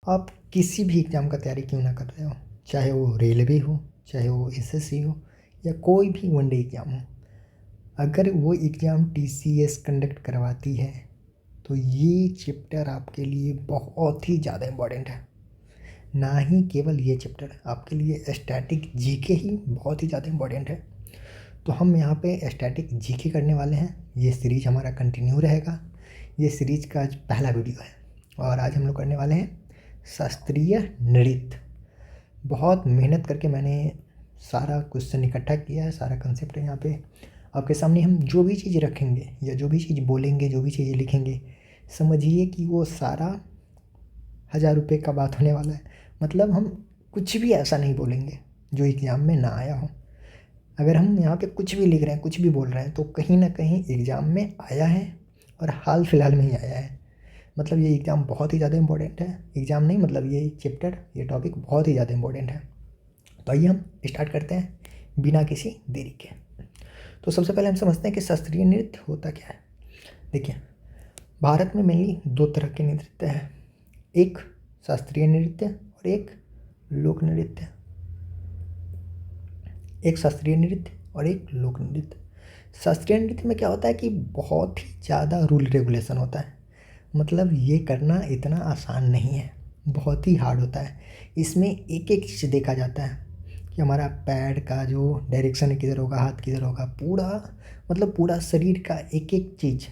आप किसी भी एग्ज़ाम का तैयारी क्यों ना कर रहे हो, चाहे वो रेलवे हो, चाहे वो एसएससी हो या कोई भी वनडे एग्ज़ाम हो, अगर वो एग्ज़ाम टीसीएस कंडक्ट करवाती है तो ये चैप्टर आपके लिए बहुत ही ज़्यादा इम्पॉर्टेंट है। ना ही केवल ये चैप्टर आपके लिए स्टैटिक जीके ही बहुत ही ज़्यादा इम्पॉर्टेंट है। तो हम यहाँ पे स्टैटिक जीके करने वाले हैं। ये सीरीज हमारा कंटिन्यू रहेगा। ये सीरीज का आज पहला वीडियो है और आज हम लोग करने वाले हैं शास्त्रीय नृत्य। बहुत मेहनत करके मैंने सारा क्वेश्चन इकट्ठा किया है, सारा कंसेप्ट है यहाँ पे आपके सामने। हम जो भी चीज़ रखेंगे या जो भी चीज़ बोलेंगे, जो भी चीज़ लिखेंगे, समझिए कि वो सारा 1000 रुपये का बात होने वाला है। मतलब हम कुछ भी ऐसा नहीं बोलेंगे जो एग्ज़ाम में ना आया हो। अगर हम यहाँ पे कुछ भी लिख रहे हैं, कुछ भी बोल रहे हैं, तो कहीं ना कहीं एग्ज़ाम में आया है और हाल फिलहाल में ही आया है। मतलब ये एग्ज़ाम बहुत ही ज़्यादा इम्पोर्टेंट है। एग्ज़ाम नहीं, मतलब ये चैप्टर, ये टॉपिक बहुत ही ज़्यादा इम्पोर्टेंट है। तो आइए हम स्टार्ट करते हैं बिना किसी देरी के। तो सबसे पहले हम समझते हैं कि शास्त्रीय नृत्य होता क्या है। देखिए, भारत में मेनली 2 तरह के नृत्य हैं, एक शास्त्रीय नृत्य और एक लोक नृत्य। एक शास्त्रीय नृत्य और एक लोक नृत्य। शास्त्रीय नृत्य में क्या होता है कि बहुत ही ज़्यादा रूल रेगुलेशन होता है। मतलब ये करना इतना आसान नहीं है, बहुत ही हार्ड होता है। इसमें एक एक चीज़ देखा जाता है कि हमारा पैर का जो डायरेक्शन है किधर होगा, हाथ किधर होगा, पूरा मतलब पूरा शरीर का एक एक चीज़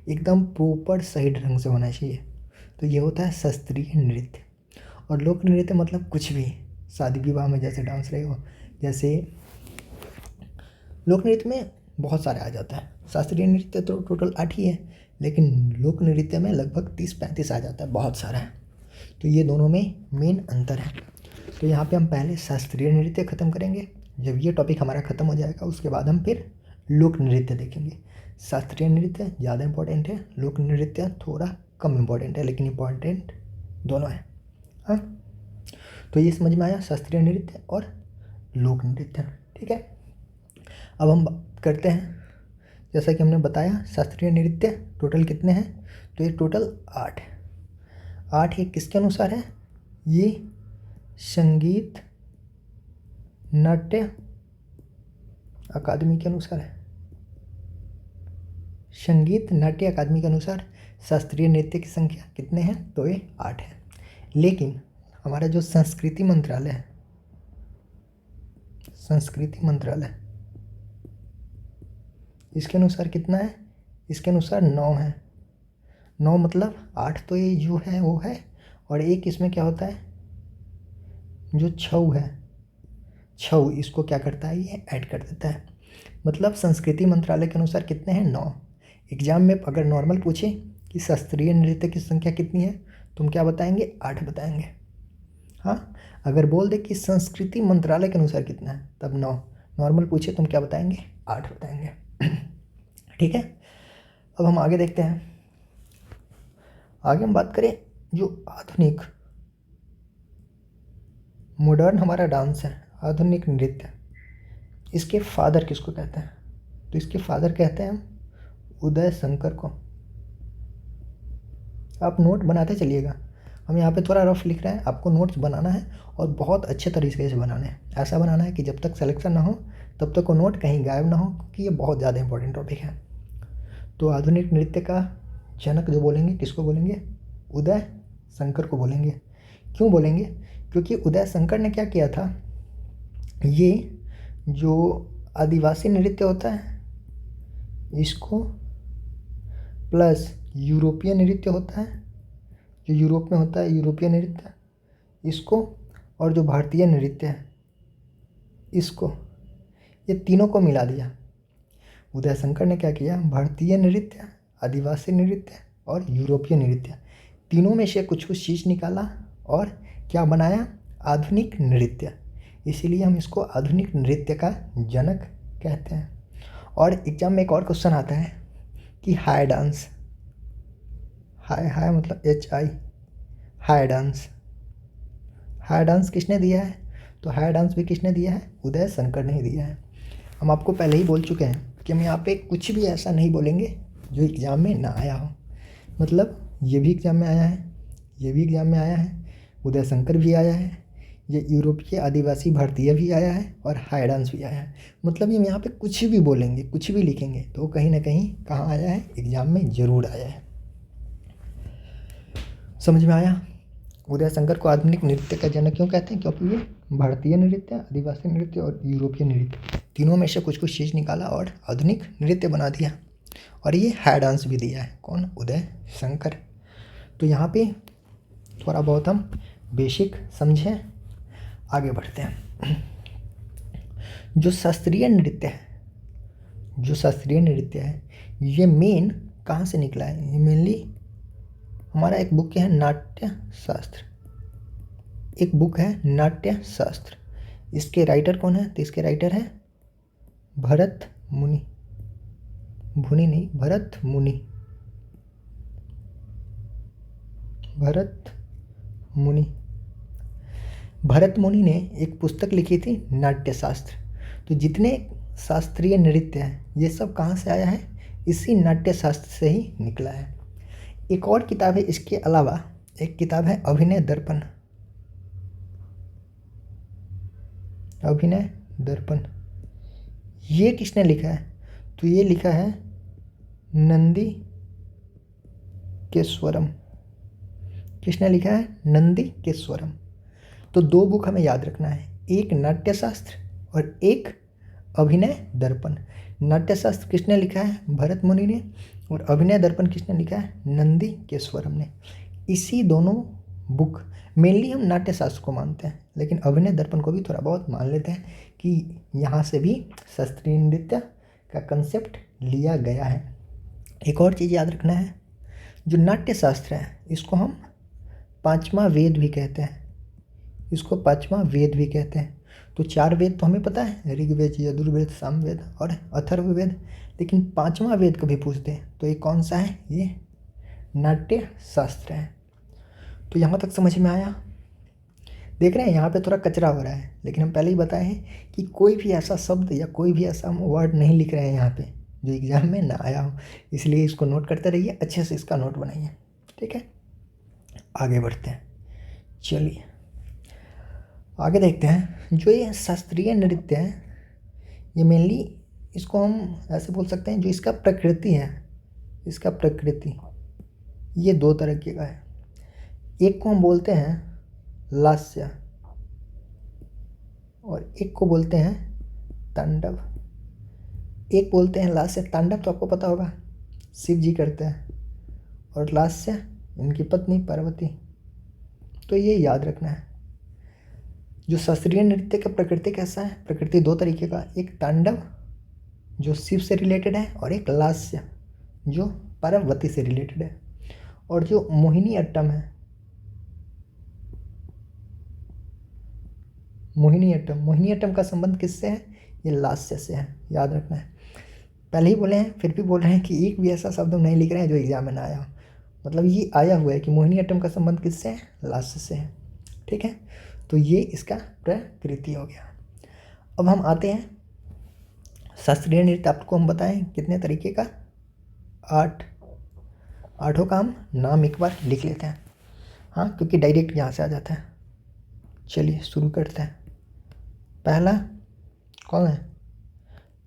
एकदम प्रॉपर सही ढंग से होना चाहिए। तो ये होता है शास्त्रीय नृत्य। और लोक नृत्य मतलब कुछ भी, शादी विवाह में जैसे डांस रहे हो, जैसे लोक नृत्य में बहुत सारे आ जाता है। शास्त्रीय नृत्य तो टोटल 8 ही है, लेकिन लोक नृत्य में लगभग 30-35 आ जाता है, बहुत सारा है। तो ये दोनों में मेन अंतर है। तो यहाँ पे हम पहले शास्त्रीय नृत्य ख़त्म करेंगे। जब ये टॉपिक हमारा ख़त्म हो जाएगा उसके बाद हम फिर लोक नृत्य देखेंगे। शास्त्रीय नृत्य ज़्यादा इम्पोर्टेंट है, लोक नृत्य थोड़ा कम इम्पोर्टेंट है, लेकिन इम्पोर्टेंट दोनों है। हाँ, तो ये समझ में आया शास्त्रीय नृत्य और लोक नृत्य। ठीक है, अब हम बात करते हैं, जैसा कि हमने बताया शास्त्रीय नृत्य टोटल कितने हैं, तो ये टोटल 8 है। 8 ये किसके अनुसार है, ये संगीत नाट्य अकादमी के अनुसार है। संगीत नाट्य अकादमी के अनुसार शास्त्रीय नृत्य की संख्या कितने हैं, तो ये 8 है। लेकिन हमारा जो संस्कृति मंत्रालय है, संस्कृति मंत्रालय, इसके अनुसार कितना है, इसके अनुसार 9 है। 9 मतलब 8 तो ये जो है वो है, और एक इसमें क्या होता है, जो छऊ है, छऊ इसको क्या करता है, ये ऐड कर देता है। मतलब संस्कृति मंत्रालय के अनुसार कितने हैं, 9। एग्जाम में अगर नॉर्मल पूछे कि शास्त्रीय नृत्य की संख्या कितनी है, तुम क्या बताएंगे, 8 बताएंगे। हाँ, अगर बोल दे कि संस्कृति मंत्रालय के अनुसार कितना है, तब 9। नॉर्मल पूछे तुम क्या बताएंगे, 8 बताएंगे। ठीक है, अब हम आगे देखते हैं। आगे हम बात करें जो आधुनिक मॉडर्न हमारा डांस है, आधुनिक नृत्य, इसके फादर किसको कहते हैं, तो इसके फादर कहते हैं हम उदय शंकर को। आप नोट बनाते चलिएगा, हम यहाँ पे थोड़ा रफ लिख रहे हैं, आपको नोट्स बनाना है और बहुत अच्छे तरीके से बनाना है। ऐसा बनाना है कि जब तक सिलेक्शन ना हो तब तक वो नोट कहीं गायब ना हो, क्योंकि ये बहुत ज़्यादा इंपॉर्टेंट टॉपिक है। तो आधुनिक नृत्य का जनक जो बोलेंगे, किसको बोलेंगे, उदय शंकर को बोलेंगे। क्यों बोलेंगे, क्योंकि उदय शंकर ने क्या किया था, ये जो आदिवासी नृत्य होता है इसको, प्लस यूरोपीय नृत्य होता है जो यूरोप में होता है, यूरोपीय नृत्य, इसको, और जो भारतीय नृत्य है इसको, ये तीनों को मिला दिया। उदय शंकर ने क्या किया, भारतीय नृत्य, आदिवासी नृत्य और यूरोपीय नृत्य, तीनों में से कुछ कुछ चीज़ निकाला और क्या बनाया, आधुनिक नृत्य। इसीलिए हम इसको आधुनिक नृत्य का जनक कहते हैं। और एग्जाम में एक और क्वेश्चन आता है कि हाई डांस, हाई हाई मतलब HI, high dance, high dance किसने दिया है, तो हाई डांस भी किसने दिया है, उदय शंकर ने ही दिया है। हम आपको पहले ही बोल चुके हैं कि हम यहाँ पे कुछ भी ऐसा नहीं बोलेंगे जो एग्ज़ाम में ना आया हो। मतलब ये भी एग्ज़ाम में आया है, ये भी एग्ज़ाम में आया है, उदय शंकर भी आया है, ये यूरोपीय आदिवासी भारतीय भी आया है और हाई डांस भी आया है। मतलब ये यहाँ पे कुछ भी बोलेंगे, कुछ भी लिखेंगे तो कहीं ना कहीं कहाँ आया है, एग्जाम में ज़रूर आया है। समझ में आया? उदय शंकर को आधुनिक नृत्य का जनक क्यों कहते हैं? क्योंकि ये भारतीय नृत्य, आदिवासी नृत्य और यूरोपीय नृत्य तीनों में से कुछ कुछ चीज़ निकाला और आधुनिक नृत्य बना दिया। और ये हाई डांस भी दिया है। कौन? उदय शंकर। तो यहाँ पे थोड़ा बहुत हम बेसिक समझें, आगे बढ़ते हैं। जो शास्त्रीय नृत्य है, जो शास्त्रीय नृत्य है ये मेन कहाँ से निकला है? ये मेनली हमारा एक बुक है नाट्य शास्त्र, एक बुक है नाट्य शास्त्र। इसके राइटर कौन है? तो इसके राइटर है भरत मुनि, भुनि नहीं, भरत मुनि, भरत मुनि। भरत मुनि ने एक पुस्तक लिखी थी नाट्य शास्त्र। तो जितने शास्त्रीय नृत्य हैं ये सब कहाँ से आया है? इसी नाट्य शास्त्र से ही निकला है। एक और किताब है इसके अलावा, एक किताब है अभिनय दर्पण, अभिनय दर्पण। ये किसने लिखा है? तो ये लिखा है नंदी केश्वरम। किसने लिखा है? नंदी केश्वरम। तो दो बुक हमें याद रखना है, एक नाट्य शास्त्र और एक अभिनय दर्पण। नाट्य शास्त्र किसने लिखा है? भरत मुनि ने। और अभिनय दर्पण किसने लिखा है? नंदी केश्वरम ने। इसी दोनों बुक, मेनली हम नाट्य शास्त्र को मानते हैं लेकिन अभिनय दर्पण को भी थोड़ा बहुत मान लेते हैं कि यहाँ से भी शास्त्रीय नृत्य का कंसेप्ट लिया गया है। एक और चीज़ याद रखना है, जो नाट्य शास्त्र है इसको हम पांचवा वेद भी कहते हैं, इसको पांचवा वेद भी कहते हैं। तो चार वेद तो हमें पता है, ऋग्वेद, यजुर्वेद, सामवेद और अथर्ववेद। लेकिन पांचवा वेद कभी पूछते हैं तो ये कौन सा है? ये नाट्य शास्त्र है। तो यहाँ तक समझ में आया? देख रहे हैं यहाँ पे थोड़ा कचरा हो रहा है, लेकिन हम पहले ही बताए हैं कि कोई भी ऐसा शब्द या कोई भी ऐसा हम वर्ड नहीं लिख रहे हैं यहाँ पे जो एग्ज़ाम में ना आया हो। इसलिए इसको नोट करते रहिए, अच्छे से इसका नोट बनाइए, ठीक है? आगे बढ़ते हैं, चलिए आगे देखते हैं। जो ये शास्त्रीय नृत्य है ये मेनली, इसको हम ऐसे बोल सकते हैं, जो इसका प्रकृति है, इसका प्रकृति ये दो तरह का है। एक को हम बोलते हैं लास्य और एक को बोलते हैं तांडव। एक बोलते हैं लास्य, तांडव तो आपको पता होगा शिव जी करते हैं, और लास्य इनकी पत्नी पार्वती। तो ये याद रखना है। जो शास्त्रीय नृत्य का प्रकृति कैसा है? प्रकृति दो तरीके का, एक तांडव जो शिव से रिलेटेड है और एक लास्य जो पार्वती से रिलेटेड है। और जो मोहिनी अट्टम है, मोहिनी अट्टम का संबंध किससे है? ये लास्य से है, याद रखना है। पहले ही बोले हैं फिर भी बोल रहे हैं कि एक भी ऐसा शब्द हम नहीं लिख रहे हैं जो एग्जाम में ना आया हो। मतलब ये आया हुआ है कि मोहिनी अट्टम का संबंध किससे है? लास्य से है, ठीक है? तो ये इसका प्रकृति हो गया। अब हम आते हैं शास्त्रीय नृत्य, आपको हम बताएं कितने तरीके का? 8। आठों का हम नाम एक बार लिख लेते हैं, हाँ, क्योंकि डायरेक्ट यहाँ से आ जाता है। चलिए शुरू करते हैं। पहला कौन है?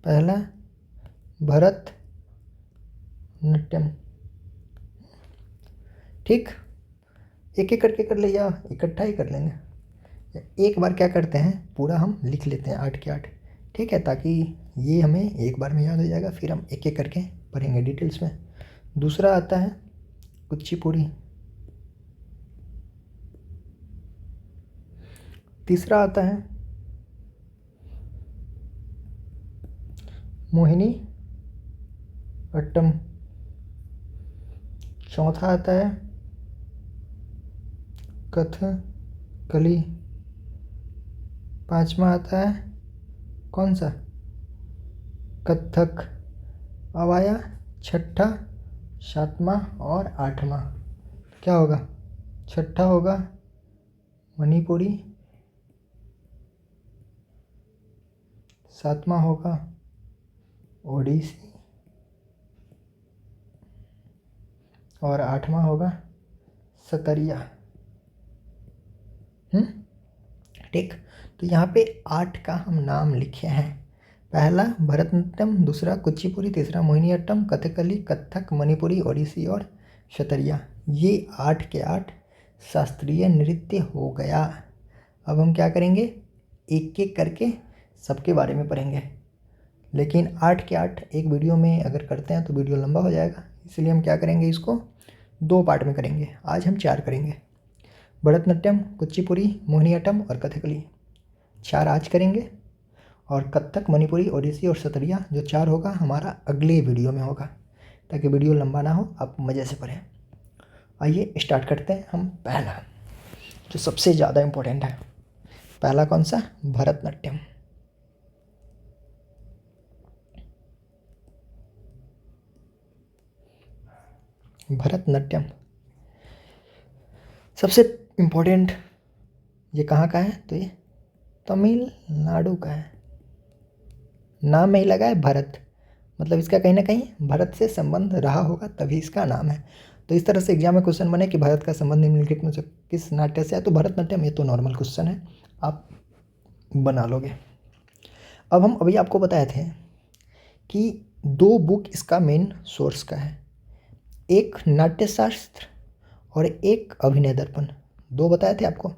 पहला भरत नाट्यम, ठीक। एक एक करके कर ले या इकट्ठा ही कर लेंगे? एक बार क्या करते हैं, पूरा हम लिख लेते हैं 8 के 8, ठीक है, ताकि ये हमें एक बार में याद हो जाएगा, फिर हम एक एक करके पढ़ेंगे डिटेल्स में। दूसरा आता है कुचिपुड़ी, तीसरा आता है मोहिनी अट्टम, चौथा आता है कथकली, पांचवा आता है कौन सा? कथक। अब आया छठा, सातवां और आठवां। क्या होगा? छठा होगा मणिपुरी, सातवां होगा ओडिसी और आठवां होगा सतरिया। ठीक। तो यहाँ पे 8 का हम नाम लिखे हैं। पहला भरतनाट्यम, दूसरा कुचिपुड़ी, तीसरा मोहिनीअट्टम, कथकली, कथक, मणिपुरी, ओडिसी और सतरिया। ये 8 के 8 शास्त्रीय नृत्य हो गया। अब हम क्या करेंगे, एक एक करके सबके बारे में पढ़ेंगे, लेकिन 8 के 8 एक वीडियो में अगर करते हैं तो वीडियो लंबा हो जाएगा, इसलिए हम क्या करेंगे, इसको 2 पार्ट में करेंगे। आज हम 4 करेंगे, भरतनाट्यम, कुचिपुड़ी, मोहिनीअट्टम और कथकली 4 आज करेंगे, और कथक, मणिपुरी, ओडिसी और सतरिया जो 4 होगा हमारा अगले वीडियो में होगा, ताकि वीडियो लंबा ना हो, आप मज़े से पढ़ें। आइए स्टार्ट करते हैं हम। पहला जो सबसे ज़्यादा इम्पोर्टेंट है, पहला कौन सा, भरतनाट्यम। भरतनाट्यम सबसे इम्पोर्टेंट, ये कहाँ का है, तो ये तमिलनाडु का है। नाम में ही लगा है भरत, मतलब इसका कहीं ना कहीं भरत से संबंध रहा होगा, तभी इसका नाम है। तो इस तरह से एग्जाम में क्वेश्चन बने कि भारत का संबंध निम्नलिखित में से किस नाट्य से है, तो भरतनाट्यम, ये तो नॉर्मल क्वेश्चन है, आप बना लोगे। अब हम अभी आपको बताए थे कि 2 बुक इसका मेन सोर्स का है, एक नाट्यशास्त्र और एक अभिनय दर्पण, 2 बताए थे आपको।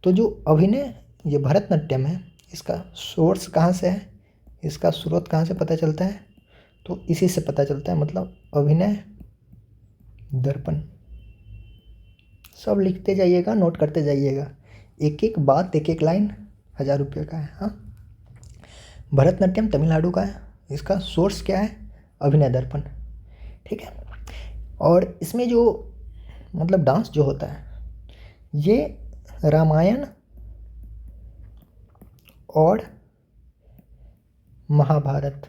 तो जो अभिनय, ये भरतनाट्यम है, इसका सोर्स कहाँ से है, इसका स्रोत कहाँ से पता चलता है, तो इसी से पता चलता है, मतलब अभिनय दर्पण। सब लिखते जाइएगा, नोट करते जाइएगा, एक एक बात, एक एक लाइन 1000 रुपये का है। हाँ, भरतनाट्यम तमिलनाडु का है, इसका सोर्स क्या है, अभिनय दर्पण, ठीक है। और इसमें जो मतलब डांस जो होता है, ये रामायण और महाभारत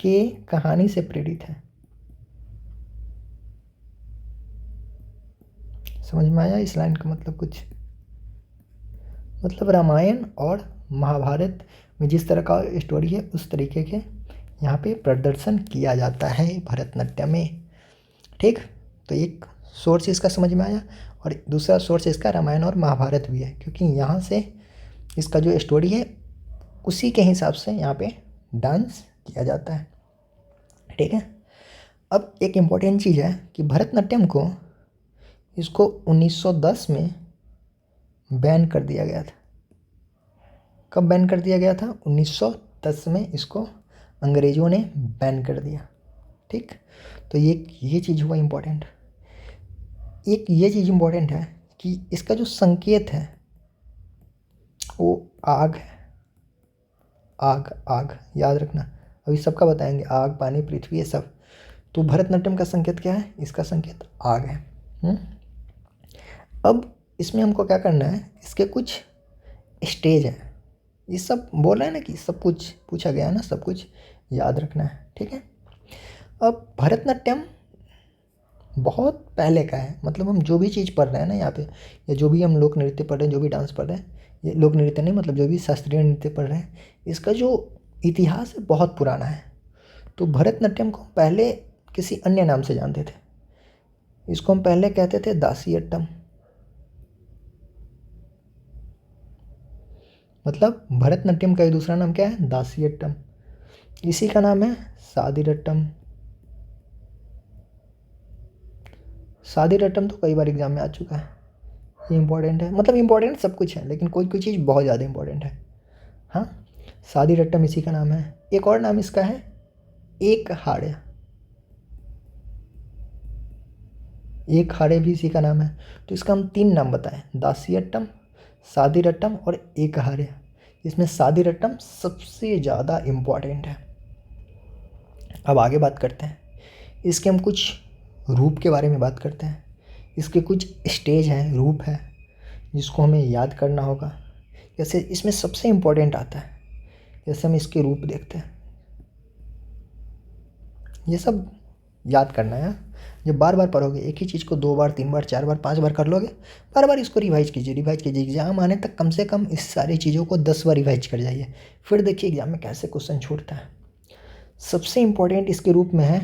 के कहानी से प्रेरित है। समझ में आया इस लाइन का मतलब कुछ, मतलब रामायण और महाभारत में जिस तरह का स्टोरी है, उस तरीके के यहाँ पे प्रदर्शन किया जाता है भरतनाट्यम में, ठीक। तो एक सोर्स इसका समझ में आया, और दूसरा सोर्स इसका रामायण और महाभारत भी है, क्योंकि यहाँ से इसका जो स्टोरी है उसी के हिसाब से यहाँ पे डांस किया जाता है, ठीक है। अब एक इम्पॉर्टेंट चीज़ है कि भरतनाट्यम को, इसको 1910 में बैन कर दिया गया था। कब बैन कर दिया गया था, 1910 में इसको अंग्रेज़ों ने बैन कर दिया, ठीक। तो ये चीज़ हुआ इम्पोर्टेंट। एक ये चीज़ इम्पोर्टेंट है कि इसका जो संकेत है वो आग है, आग आग, याद रखना, अभी सबका बताएंगे, आग, पानी, पृथ्वी, ये सब। तो भरतनाट्यम का संकेत क्या है, इसका संकेत आग है। अब इसमें हमको क्या करना है, इसके कुछ स्टेज हैं, ये सब बोल रहे हैं ना कि सब कुछ पूछा गया है ना, सब कुछ याद रखना है, ठीक है। अब भरतनाट्यम बहुत पहले का है, मतलब हम जो भी चीज़ पढ़ रहे हैं ना यहाँ पे, या जो भी हम लोक नृत्य पढ़ रहे हैं, जो भी डांस पढ़ रहे हैं, ये लोक नृत्य नहीं, मतलब जो भी शास्त्रीय नृत्य पढ़ रहे हैं, इसका जो इतिहास है बहुत पुराना है। तो भरतनाट्यम को पहले किसी अन्य नाम से जानते थे, इसको हम पहले कहते थे दासियट्टम, मतलब भरतनाट्यम का एक दूसरा नाम क्या है, दासियट्टम। इसी का नाम है सादिरट्टम। सादिरट्टम तो कई बार एग्जाम में आ चुका है, ये इंपॉर्टेंट है, मतलब इंपॉर्टेंट सब कुछ है, लेकिन कोई कोई चीज़ बहुत ज़्यादा इंपॉर्टेंट है। हाँ, सादिरट्टम इसी का नाम है। एक और नाम इसका है एक हाड़े, एक हाड़े भी इसी का नाम है। तो इसका हम 3 नाम बताएं, दासियट्टम, सादिरट्टम और एक हाड़े। इसमें सादिरट्टम सबसे ज़्यादा इम्पॉर्टेंट है। अब आगे बात करते हैं, इसके हम कुछ रूप के बारे में बात करते हैं। इसके कुछ स्टेज हैं, रूप है, जिसको हमें याद करना होगा। जैसे इसमें सबसे इम्पोर्टेंट आता है, जैसे हम इसके रूप देखते हैं, ये सब याद करना है। जब बार बार पढ़ोगे एक ही चीज़ को 2 बार, 3 बार, 4 बार, 5 बार कर लोगे, बार बार इसको रिवाइज कीजिए, रिवाइज कीजिए। एग्जाम आने तक कम से कम इस सारी चीज़ों को 10 बार रिवाइज कर जाइए, फिर देखिए एग्जाम में कैसे क्वेश्चन छूटता है। सबसे इम्पोर्टेंट इसके रूप में है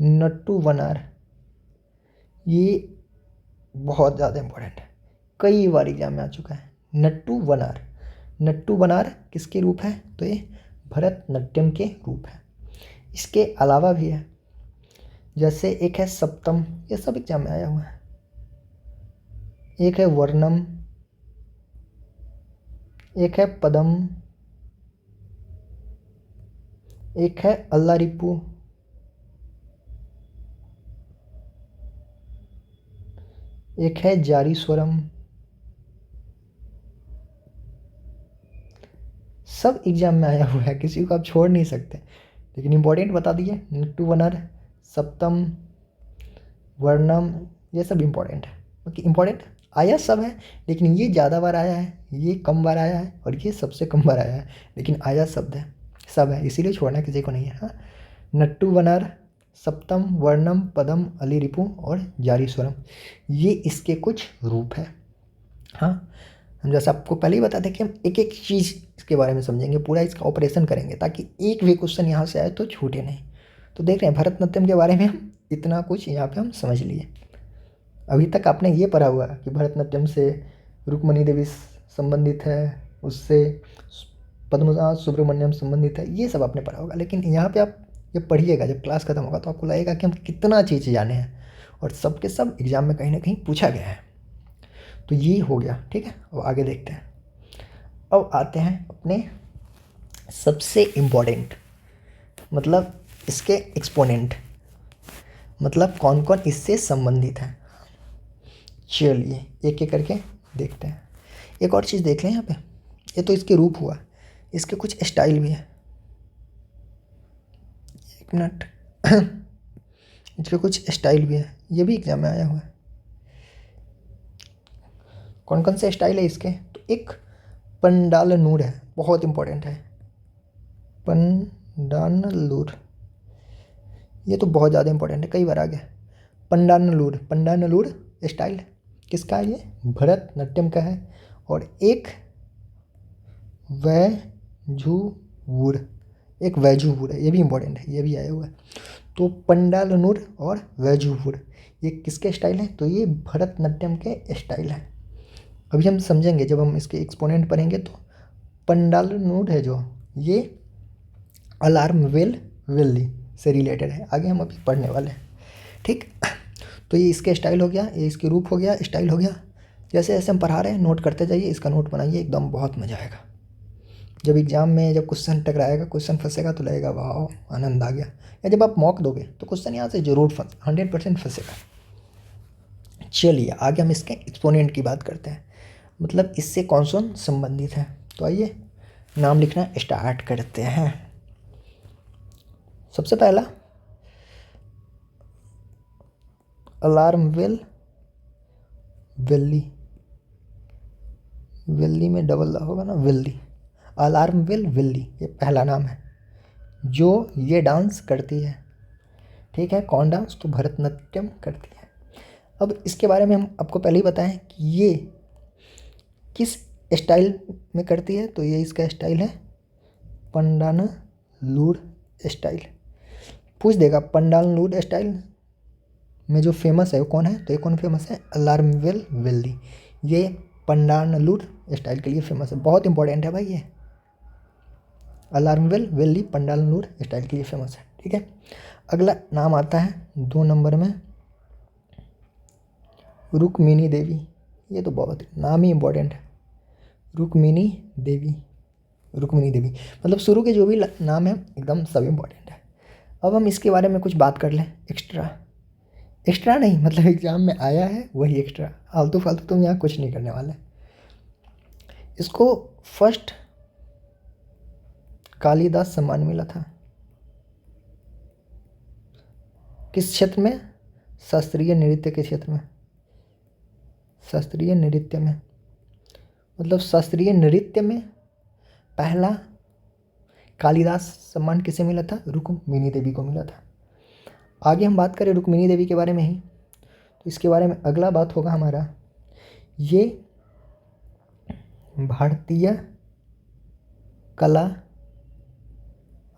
नट्टू वनार। ये बहुत ज़्यादा इंपॉर्टेंट है, कई बार एग्जाम में आ चुका है। नट्टू बनार, नट्टू बनार किसके रूप है? तो ये भरतनाट्यम के रूप है। इसके अलावा भी है, जैसे एक है सप्तम, ये सब एग्जाम में आया हुआ है। एक है वर्णम, एक है पदम, एक है अल्लारिप्पू, एक है जारी स्वरम। सब एग्जाम में आया हुआ है, किसी को आप छोड़ नहीं सकते, लेकिन इंपॉर्टेंट बता दिए। नट्टू बनर, सप्तम, वर्णम, ये सब इंपॉर्टेंट है। ओके, इंपॉर्टेंट आया सब है, लेकिन ये ज़्यादा बार आया है, ये कम बार आया है, और ये सबसे कम बार आया है, लेकिन आया शब्द है, सब है, इसीलिए छोड़ना किसी को नहीं है। हाँ, नट्टू बनार, सप्तम, वर्णम, पदम, अलिरिपु और जारी स्वरम, ये इसके कुछ रूप है। हाँ, हम जैसे आपको पहले ही बताते कि हम एक एक चीज़ इसके बारे में समझेंगे, पूरा इसका ऑपरेशन करेंगे, ताकि एक भी क्वेश्चन यहाँ से आए तो छूटे नहीं। तो देख रहे हैं भरतनाट्यम के बारे में हम इतना कुछ यहाँ पे हम समझ लिए। अभी तक आपने ये पढ़ा हुआ कि भरतनाट्यम से रुक्मणी देवी संबंधित है, उससे पद्मनाभ सुब्रमण्यम संबंधित है, ये सब आपने पढ़ा होगा। लेकिन यहाँ पे आप ये पढ़िएगा, जब क्लास खत्म होगा तो आपको लगेगा कि हम कितना चीज़ जाने हैं, और सब के सब एग्जाम में कहीं ना कहीं पूछा गया है। तो ये हो गया, ठीक है। अब आगे देखते हैं। अब आते हैं अपने सबसे इम्पोर्टेंट, मतलब इसके एक्सपोनेंट, मतलब कौन कौन इससे संबंधित है। चलिए एक एक करके देखते हैं। एक और चीज़ देख लें यहाँ पे, ये तो इसके रूप हुआ, इसके कुछ स्टाइल भी है। एक मिनट इसके कुछ स्टाइल भी है, ये भी एग्जाम में आया हुआ है। कौन कौन से स्टाइल है इसके? तो एक पंडालनूर है, बहुत इंपॉर्टेंट है, पंडानलूर, ये तो बहुत ज़्यादा इंपॉर्टेंट है, कई बार आ गया। पंडानलूर, पंडानलूर स्टाइल किसका है? ये भरतनाट्यम का है। और एक वैजुवूर, एक वैजुवूर है, ये भी इंपॉर्टेंट है, ये भी आया हुआ है। तो पंडालनूर और वैजुवूर ये किसके स्टाइल हैं? तो ये भरतनाट्यम के स्टाइल हैं। अभी हम समझेंगे जब हम इसके एक्सपोनेंट पढ़ेंगे। तो पंडालनूर है जो, ये अलार्म वेल वेल्ली से रिलेटेड है, आगे हम अभी पढ़ने वाले हैं, ठीक। तो ये इसके स्टाइल हो गया, ये इसके रूप हो गया, स्टाइल हो गया। जैसे जैसे हम पढ़ा रहे हैं नोट करते जाइए, इसका नोट बनाइए, एकदम बहुत मज़ा आएगा। जब एग्जाम में जब क्वेश्चन टकराएगा, क्वेश्चन फंसेगा तो लगेगा वाह आनंद आ गया। या जब आप मॉक दोगे तो क्वेश्चन यहाँ से ज़रूर 100% फंसेगा। चलिए आगे हम इसके एक्सपोनेंट की बात करते हैं, मतलब इससे कौन कौन संबंधित है। तो आइए नाम लिखना स्टार्ट करते हैं। सबसे पहला अलार्म वेल वेल्ली, वेल्ली में डबल ला होगा ना, वेल्ली, अलार्म वेल वेल्ली, ये पहला नाम है जो ये डांस करती है, ठीक है। कौन डांस? तो भरतनाट्यम करती है। अब इसके बारे में हम आपको पहले ही बताएं कि ये किस स्टाइल में करती है। तो ये इसका स्टाइल है पंडानलूर स्टाइल। पूछ देगा पंडानलूर स्टाइल में जो फेमस है वो कौन है? तो ये कौन फेमस है? अलार्म वेल वेल्ली, ये पंडानलूर स्टाइल के लिए फेमस है, बहुत इंपॉर्टेंट है भाई ये। अलार्म वेल वेल्ली पंडानलूर स्टाइल के लिए फेमस है, ठीक है। अगला नाम आता है 2 नंबर में, रुक्मिणी देवी, ये तो बहुत नाम ही इंपॉर्टेंट है, रुक्मिणी देवी, रुक्मिणी देवी, मतलब शुरू के जो भी नाम है एकदम सब इंपॉर्टेंट है। अब हम इसके बारे में कुछ बात कर लें एक्स्ट्रा, एक्स्ट्रा नहीं मतलब एग्जाम में आया है वही एक्स्ट्रा, आलतू फालतू तुम यहाँ कुछ नहीं करने वाले। इसको फर्स्ट कालिदास सम्मान मिला था, किस क्षेत्र में? शास्त्रीय नृत्य के क्षेत्र में, शास्त्रीय नृत्य में, मतलब शास्त्रीय नृत्य में पहला कालिदास सम्मान किसे मिला था? रुक्मिणी देवी को मिला था। आगे हम बात करें रुक्मिणी देवी के बारे में ही, तो इसके बारे में अगला बात होगा हमारा, ये भारतीय कला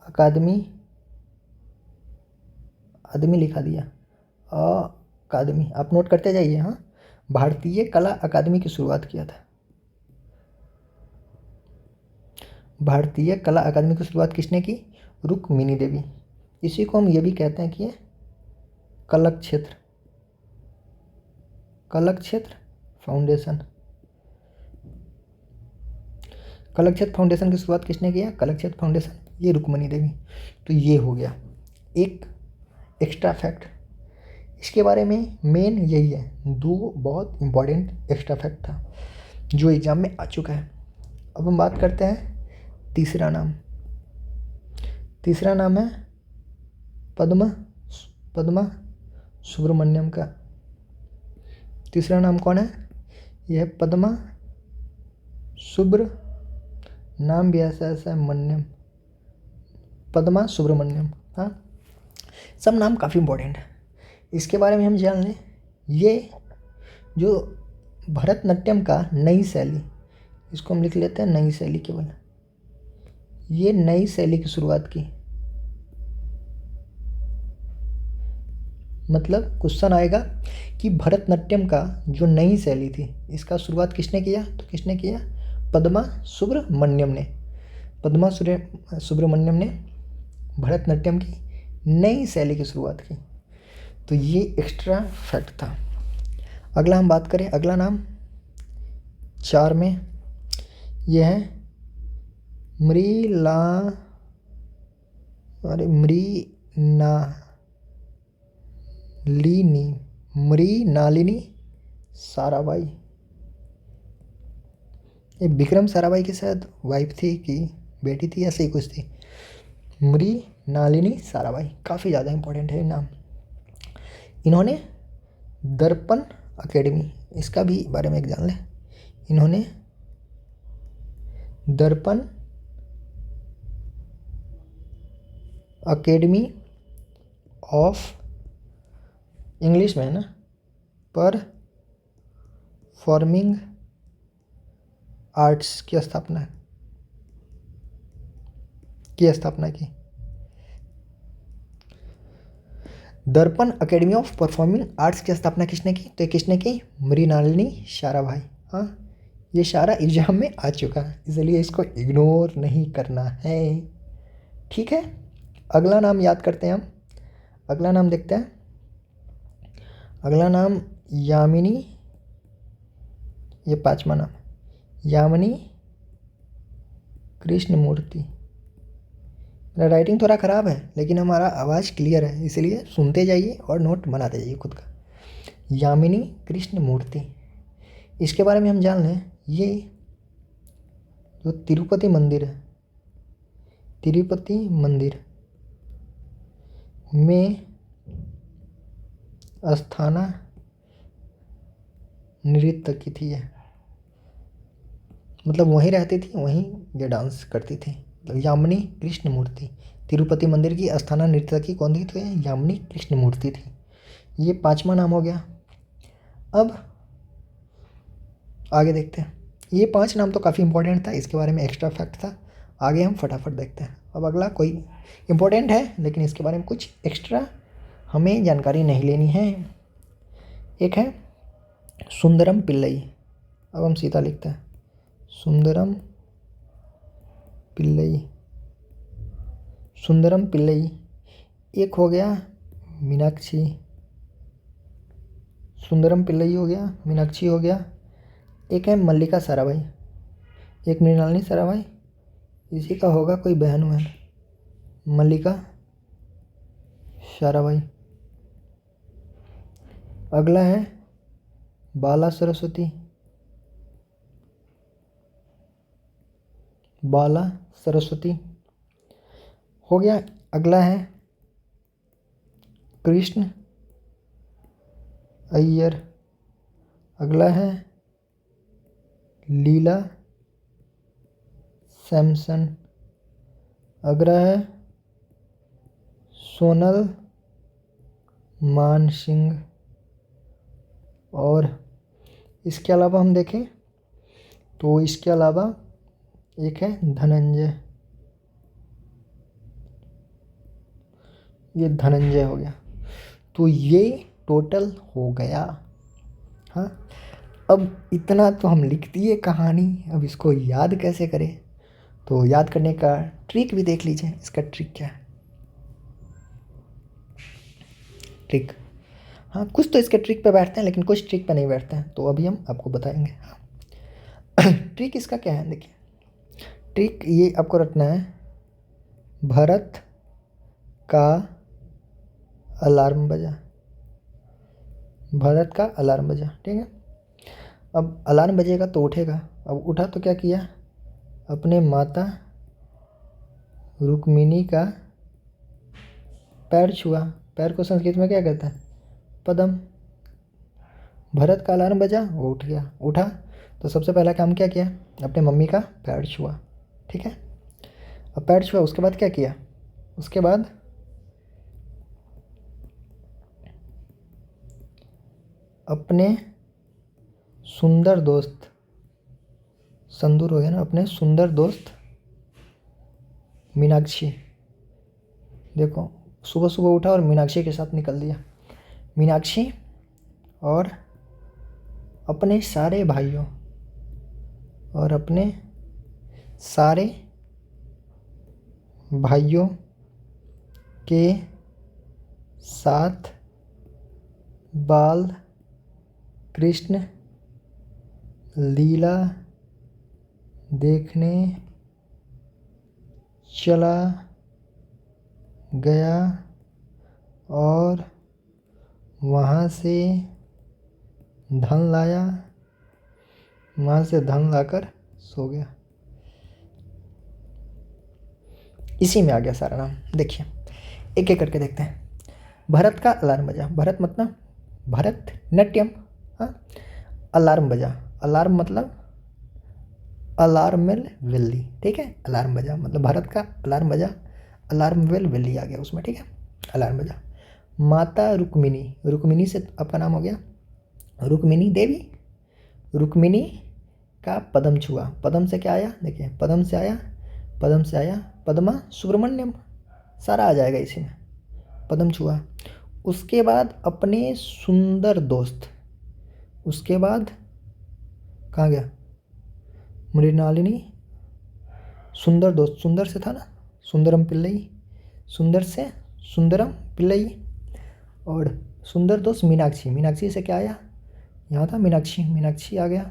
अकादमी, आदमी लिखा दिया, अकादमी आप नोट करते जाइए। हाँ, भारतीय कला अकादमी की शुरुआत किया था? भारतीय कला अकादमी की शुरुआत किसने की? रुक्मिणी देवी। इसी को हम ये भी कहते हैं कि ये कलक क्षेत्र फाउंडेशन। कलक क्षेत्र फाउंडेशन की शुरुआत किसने किया? कलक क्षेत्र फाउंडेशन, ये रुक्मिणी देवी। तो ये हो गया एक एक्स्ट्रा फैक्ट। इसके बारे में मेन यही है, दो बहुत इम्पॉर्टेंट एक्स्ट्रा फैक्ट था जो एग्जाम में आ चुका है। अब हम बात करते हैं तीसरा नाम। तीसरा नाम है पद्मा सुब्रमण्यम का। तीसरा नाम कौन है? यह पद्मा नाम भी ऐसा है मन्यम, पद्मा सुब्रमण्यम। हाँ, सब नाम काफ़ी इम्पोर्टेंट है। इसके बारे में हम जान लें, ये जो भरतनाट्यम का नई शैली, इसको हम लिख लेते हैं नई शैली केवल। ये नई शैली की शुरुआत की, मतलब क्वेश्चन आएगा कि भरतनाट्यम का जो नई शैली थी इसका शुरुआत किसने किया? तो किसने किया? पद्मा सुब्रमण्यम ने। पद्मा सुब्रमण्यम ने भरतनाट्यम की नई शैली की शुरुआत की। तो ये एक्स्ट्रा फैक्ट था। अगला हम बात करें, अगला नाम 4 में यह है मृणालिनी साराभाई। ये विक्रम साराभाई की शायद वाइफ थी कि बेटी थी, ऐसे ही कुछ थी। मृणालिनी साराभाई काफ़ी ज़्यादा इम्पोर्टेंट है नाम। इन्होंने दर्पण अकेडमी, इसका भी बारे में एक जान लें। इन्होंने दर्पण अकेडमी ऑफ, इंग्लिश में है ना, परफॉर्मिंग आर्ट्स की स्थापना की। दर्पण अकेडमी ऑफ परफॉर्मिंग आर्ट्स की स्थापना किसने की? तो किसने की? मृणालिनी साराभाई। हाँ, ये सारा एग्जाम में आ चुका है, इसलिए इसको इग्नोर नहीं करना है, ठीक है। अगला नाम याद करते हैं हम। अगला नाम देखते हैं। अगला नाम यामिनी, ये 5वां नाम, यामिनी कृष्णमूर्ति। मेरा राइटिंग थोड़ा ख़राब है लेकिन हमारा आवाज़ क्लियर है, इसलिए सुनते जाइए और नोट बनाते जाइए खुद का। यामिनी कृष्णमूर्ति, इसके बारे में हम जान लें। ये जो तिरुपति मंदिर है, तिरुपति मंदिर में अस्थाना नृत्य की थी ये, मतलब वहीं रहती थी, वहीं ये डांस करती थी। यामिनी कृष्णमूर्ति तिरुपति मंदिर की अस्थाना नृत्य की कौन थी? तो ये यामिनी कृष्णमूर्ति थी। ये 5वां नाम हो गया। अब आगे देखते हैं। ये 5 नाम तो काफ़ी इंपॉर्टेंट था, इसके बारे में एक्स्ट्रा फैक्ट था। आगे हम फटाफट देखते हैं। अब अगला कोई इम्पोर्टेंट है लेकिन इसके बारे में कुछ एक्स्ट्रा हमें जानकारी नहीं लेनी है। एक है सुंदरम पिल्लई। अब हम सीधा लिखते हैं सुंदरम पिल्लई। एक हो गया मीनाक्षी, सुंदरम पिल्लई हो गया, मीनाक्षी हो गया। एक है मल्लिका साराभाई, एक मृणालिनी साराभाई, इसी का होगा कोई बहन वहन, मल्लिका साराभाई। अगला है बाला सरस्वती, हो गया। अगला है कृष्ण अय्यर। अगला है लीला सैमसन। अगला है सोनल मानसिंह। और इसके अलावा हम देखें तो इसके अलावा एक है धनंजय, ये धनंजय हो गया। तो ये टोटल हो गया हाँ, अब इतना तो हम लिख दिए कहानी, अब इसको याद कैसे करें? तो याद करने का ट्रिक भी देख लीजिए। इसका ट्रिक क्या है? ट्रिक, हाँ कुछ तो इसके ट्रिक पे बैठते हैं लेकिन कुछ ट्रिक पे नहीं बैठते हैं, तो अभी हम आपको बताएंगे। हाँ ट्रिक इसका क्या है, देखिए ट्रिक ये आपको रखना है, भरत का अलार्म बजा, भरत का अलार्म बजा, ठीक है। अब अलार्म बजेगा तो उठेगा, अब उठा तो क्या किया, अपने माता रुक्मिणी का पैर छुआ। पैर को संस्कृत में क्या कहते हैं? पदम। भरत का अलार्म बजा, वो उठ गया, उठा तो सबसे पहला काम क्या किया, अपने मम्मी का पैर छुआ, ठीक है। अब पैर छुआ, उसके बाद क्या किया, उसके बाद अपने सुंदर दोस्त, संदूर हो गया ना, अपने सुंदर दोस्त मीनाक्षी, देखो सुबह सुबह उठा और मीनाक्षी के साथ निकल दिया। मीनाक्षी और अपने सारे भाइयों, और अपने सारे भाइयों के साथ बाल कृष्ण लीला देखने चला गया और वहाँ से धन लाया, वहाँ से धन लाकर सो गया। इसी में आ गया सारा नाम। देखिए एक एक करके देखते हैं। भरत का अलार्म बजा, भरत मतलब भरत नाट्यम, हाँ। अलार्म बजा, अलार्म मतलब अलार्म वेल वेल्ली, ठीक है। अलार्म बजा मतलब भरत का अलार्म बजा, अलार्म वेल वेल्ली आ गया उसमें, ठीक है। अलार्म बजा। माता रुक्मिणी, रुक्मिणी से आपका नाम हो गया रुक्मिणी देवी, रुक्मिणी का पदम छुआ, पदम से क्या आया, देखिए पदम से आया, पदम से आया पद्मा सुब्रमण्यम, सारा आ जाएगा इसी में, पदम छुआ। उसके बाद अपने सुंदर दोस्त, उसके बाद कहाँ गया, मृणालिनी, सुंदर दोस्त, सुंदर से था ना, सुंदरम पिल्लई, सुंदर से सुंदरम पिल्लई, और सुंदर दोस्त मीनाक्षी, मीनाक्षी से क्या आया, यहाँ था मीनाक्षी, मीनाक्षी आ गया।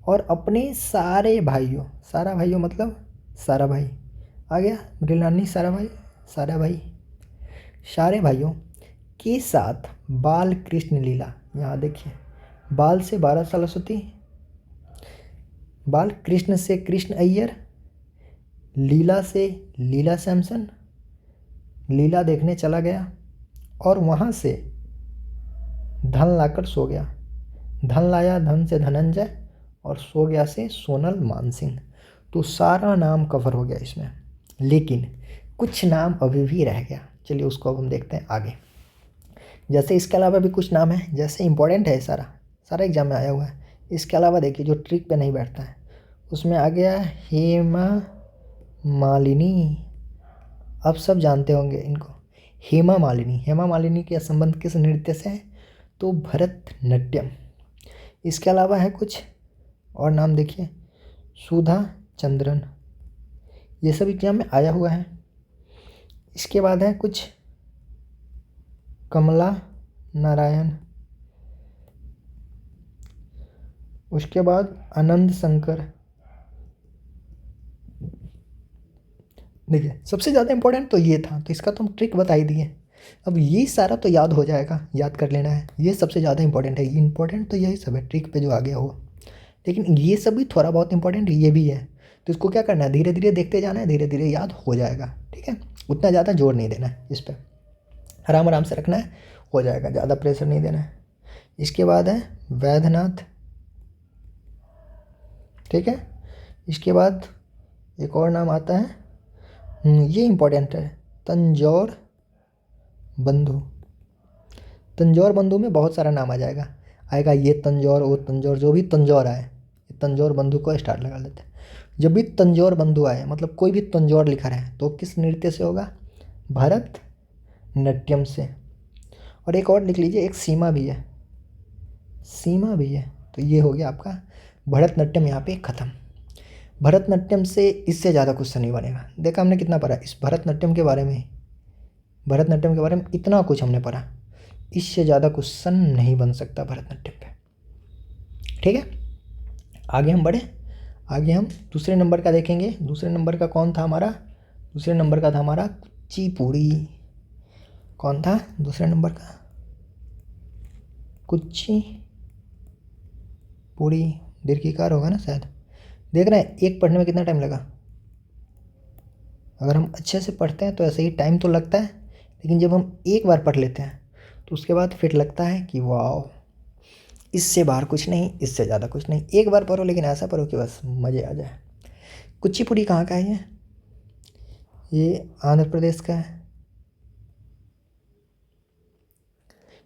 और अपने सारे भाइयों, सारा भाइयों मतलब सारा भाई आ गया, मृणालिनी सारा भाई, सारा भाई, सारे भाइयों के साथ बाल कृष्ण लीला, यहाँ देखिए बाल से 12 सरस्वती, बाल कृष्ण से कृष्ण अय्यर, लीला से लीला सैमसन, लीला देखने चला गया और वहाँ से धन लाकर सो गया, धन लाया, धन से धनंजय, और सो गया से सोनल मानसिंह। तो सारा नाम कवर हो गया इसमें, लेकिन कुछ नाम अभी भी रह गया, चलिए उसको अब हम देखते हैं आगे। जैसे इसके अलावा भी कुछ नाम है, जैसे इंपॉर्टेंट है, सारा सारा एग्जाम में आया हुआ है। इसके अलावा देखिए जो ट्रिक पे नहीं बैठता है, उसमें आ गया हेमा मालिनी, आप सब जानते होंगे इनको, हेमा मालिनी। हेमा मालिनी के संबंध किस नृत्य से है, तो भरतनाट्यम। इसके अलावा है कुछ और नाम, देखिए सुधा चंद्रन, ये सब एग्जाम में आया हुआ है। इसके बाद है कुछ कमला नारायण, उसके बाद आनंद शंकर। देखिए सबसे ज़्यादा इंपॉर्टेंट तो ये था, तो इसका तो हम ट्रिक बता ही दिए। अब ये सारा तो याद हो जाएगा, याद कर लेना है, ये सबसे ज़्यादा इंपॉर्टेंट है। इंपॉर्टेंट तो यही सब है, ट्रिक पे जो आ गया हो, लेकिन ये सब भी थोड़ा बहुत इंपॉर्टेंट ये भी है। तो इसको क्या करना है, धीरे धीरे देखते जाना है, धीरे धीरे याद हो जाएगा, ठीक है। उतना ज़्यादा जोर नहीं देना है इस पर, आराम आराम से रखना है, हो जाएगा, ज़्यादा प्रेशर नहीं देना है। इसके बाद है वैद्यनाथ, ठीक है। इसके बाद एक और नाम आता है, ये इंपॉर्टेंट है, तंजौर बंधु। तंजौर बंधु में बहुत सारा नाम आ जाएगा, आएगा ये तंजौर वो तंजौर, जो भी तंजौर आए तंजौर बंधु को स्टार्ट लगा लेते हैं। जब भी तंजौर बंधु आए मतलब कोई भी तंजौर लिखा रहे तो किस नृत्य से होगा, भरतनाट्यम से। और एक और लिख लीजिए, एक सीमा भी है, सीमा भी है। तो ये हो गया आपका भरतनाट्यम यहाँ पे ख़त्म। भरतनाट्यम से इससे ज़्यादा क्वेश्चन नहीं बनेगा। देखा हमने कितना पढ़ा इस भरतनाट्यम के बारे में, भरतनाट्यम के बारे में इतना कुछ हमने पढ़ा, इससे ज़्यादा क्वेश्चन नहीं बन सकता भरतनाट्यम पे। ठीक है, आगे हम बढ़े। आगे हम दूसरे नंबर का देखेंगे। दूसरे नंबर का कौन था हमारा? दूसरे नंबर का था हमारा कुचिपुड़ी। कौन था दूसरे नंबर का? कुचिपुड़ी। दीर्घिकार होगा ना शायद। देख रहे हैं एक पढ़ने में कितना टाइम लगा। अगर हम अच्छे से पढ़ते हैं तो ऐसे ही टाइम तो लगता है, लेकिन जब हम एक बार पढ़ लेते हैं तो उसके बाद फिर लगता है कि वाह, इससे बाहर कुछ नहीं, इससे ज़्यादा कुछ नहीं। एक बार पढ़ो लेकिन ऐसा पढ़ो कि बस मज़े आ जाए। कुचिपुड़ी कहाँ का है? ये आंध्र प्रदेश का है।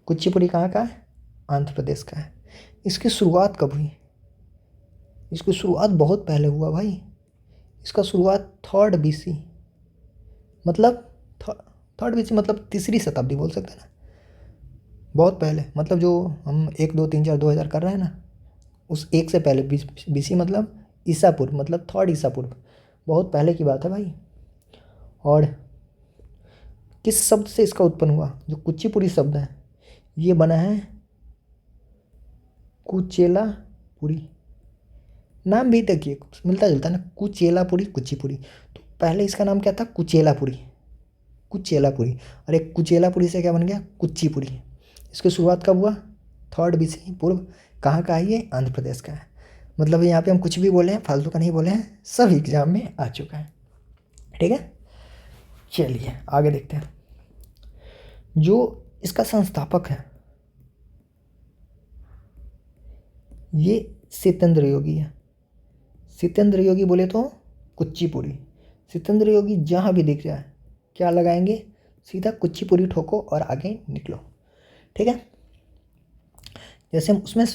कुचिपुड़ी कहाँ का है? आंध्र प्रदेश का है। इसकी शुरुआत कब हुई? इसकी शुरुआत बहुत पहले हुआ भाई। इसका शुरुआत 3rd BC, मतलब 3rd BC मतलब 3री शताब्दी बोल सकते हैं ना, बहुत पहले। मतलब जो हम 1 2 3 4 2000 कर रहे हैं ना, उस एक से पहले BC मतलब ईसा पूर्व, मतलब 3rd ईसा पूर्व, बहुत पहले की बात है भाई। और किस शब्द से इसका उत्पन्न हुआ? जो कुचिपुड़ी शब्द है ये बना है कुचेलापुरी। नाम भी देखिए मिलता जुलता ना, कुचेलापुरी कुचिपुड़ी। तो पहले इसका नाम क्या था? कुचेलापुरी, कुचेलापुरी। और एक कुचेलापुरी से क्या बन गया? कुचिपुड़ी। इसकी शुरुआत कब हुआ? 3rd BC पूर्व। कहाँ का है ये? आंध्र प्रदेश का है। मतलब यहाँ पे हम कुछ भी बोले हैं, फालतू का नहीं बोले हैं, सब एग्जाम में आ चुका है। ठीक है, चलिए आगे देखते हैं। जो इसका संस्थापक है ये सत्येंद्र योगी है। सत्येंद्र योगी बोले तो कुचिपुड़ी। सत्येंद्र योगी जहाँ भी दिख जाए क्या लगाएंगे? सीधा कुचिपुड़ी ठोको और आगे निकलो। ठीक है, जैसे हम उसमें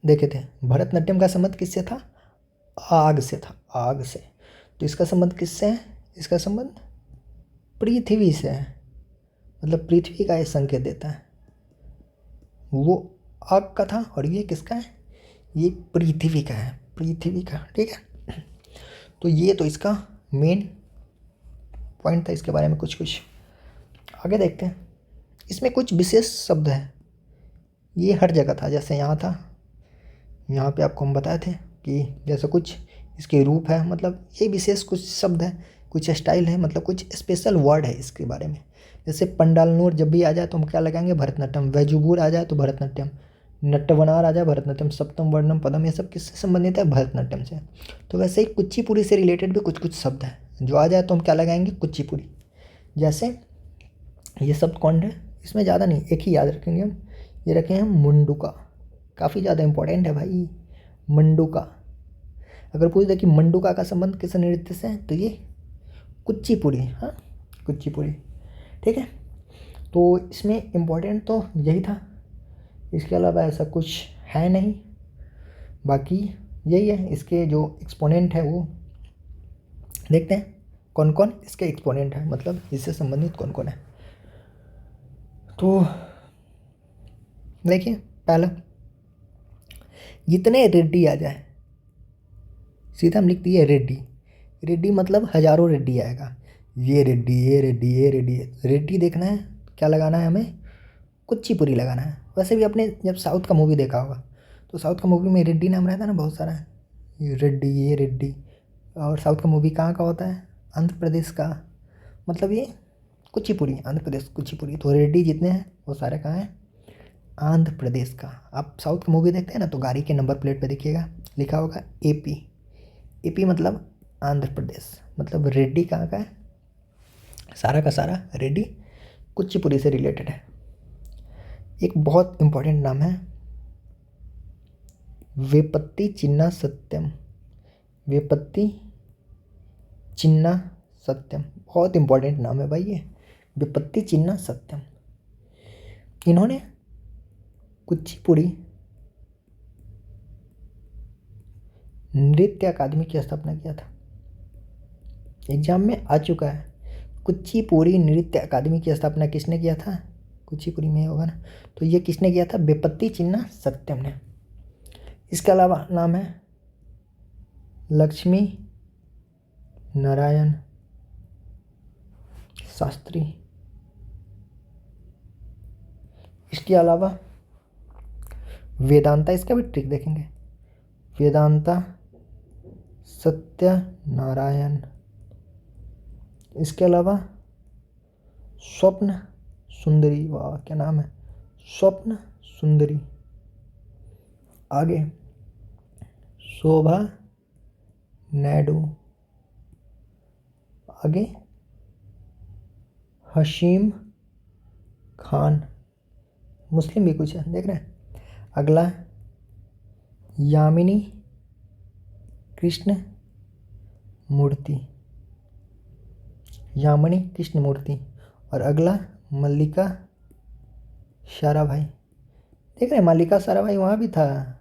देखे थे भरतनाट्यम का संबंध किससे था? आग से था, आग से। तो इसका संबंध किससे है? इसका संबंध पृथ्वी से है। मतलब पृथ्वी का ये संकेत देता है। वो आग का था और ये किसका है? ये पृथ्वी का है, पृथ्वी का। ठीक है, तो ये तो इसका मेन पॉइंट था। इसके बारे में कुछ कुछ आगे देखते हैं। इसमें कुछ विशेष शब्द है, ये हर जगह था। जैसे यहाँ था, यहाँ पे आपको हम बताए थे कि जैसे कुछ इसके रूप है, मतलब ये विशेष कुछ शब्द है, कुछ स्टाइल है, मतलब कुछ स्पेशल वर्ड है इसके बारे में। जैसे पंडालनूर जब भी आ जाए तो हम क्या लगाएंगे? भरतनाट्यम। वैजुबूर आ जाए तो भरतनाट्यम। नट्टवनार आ जाए भरतनाट्यम। सप्तम वर्णम पदम, ये सब किससे संबंधित है? भरतनाट्यम से। तो वैसे ही कुचिपुड़ी से रिलेटेड भी कुछ कुछ शब्द हैं, जो आ जाए तो हम क्या लगाएंगे? कुचिपुड़ी। जैसे ये शब्द कौन है? इसमें ज़्यादा नहीं, एक ही याद रखेंगे हम। ये रखे हैं मंडूका, काफ़ी ज़्यादा इंपॉर्टेंट है भाई मंडूका। अगर पूछ दे कि मंडूका का संबंध किस नृत्य से है, तो ये कुचिपुड़ी। हाँ, कुचिपुड़ी। ठीक है, तो इसमें इम्पोर्टेंट तो यही था, इसके अलावा ऐसा कुछ है नहीं। बाकी यही है, इसके जो एक्सपोनेंट है वो देखते हैं कौन कौन इसके एक्सपोनेंट है, मतलब इससे संबंधित कौन कौन है। तो देखिए, पहला जितने रेड्डी आ जाए, सीधा हम लिख दिए रेड्डी। रेड्डी मतलब हजारों रेड्डी आएगा। ये रेड्डी, ये रेड्डी, ये रेड्डी। रेड्डी देखना है, क्या लगाना है हमें? कुचिपुड़ी लगाना है। वैसे भी आपने जब साउथ का मूवी देखा होगा तो साउथ का मूवी में रेड्डी नाम रहता है ना बहुत सारा, ये रेड्डी, ये रेड्डी। और साउथ का मूवी कहाँ का होता है? आंध्र प्रदेश का। मतलब ये कुचिपुड़ी, आंध्र प्रदेश कुचिपुड़ी। तो रेड्डी जितने हैं वो सारे कहाँ हैं? आंध्र प्रदेश का। आप साउथ का मूवी देखते हैं ना तो गाड़ी के नंबर प्लेट पे देखिएगा लिखा होगा AP। AP मतलब आंध्र प्रदेश। मतलब रेड्डी कहाँ का है? सारा का सारा रेड्डी कुचिपुड़ी से रिलेटेड है। एक बहुत इम्पोर्टेंट नाम है वेपत्ती चिन्ना सत्यम। वेपत्ती चिन्ना सत्यम बहुत इम्पोर्टेंट नाम है भाई ये, वेपत्ती चिन्ना सत्यम। इन्होंने कुचिपुड़ी नृत्य अकादमी की स्थापना किया था। एग्जाम में आ चुका है, कुचिपुड़ी नृत्य अकादमी की स्थापना किसने किया था? कुचिपुड़ी में होगा ना। तो ये किसने किया था? बेपत्ती चिन्ना सत्यम ने। इसके अलावा नाम है लक्ष्मी नारायण शास्त्री। इसके अलावा वेदांता, इसका भी ट्रिक देखेंगे। वेदांता सत्यनारायण। इसके अलावा स्वप्न सुंदरी, वाह क्या नाम है, स्वप्न सुंदरी। आगे शोभा नायडू। आगे हशीम खान, मुस्लिम भी कुछ है, देख रहे हैं। अगला यामिनी कृष्ण मूर्ति, यामिनी कृष्ण मूर्ति। और अगला मल्लिका साराभाई, देख रहे हैं, मल्लिका साराभाई वहाँ भी था।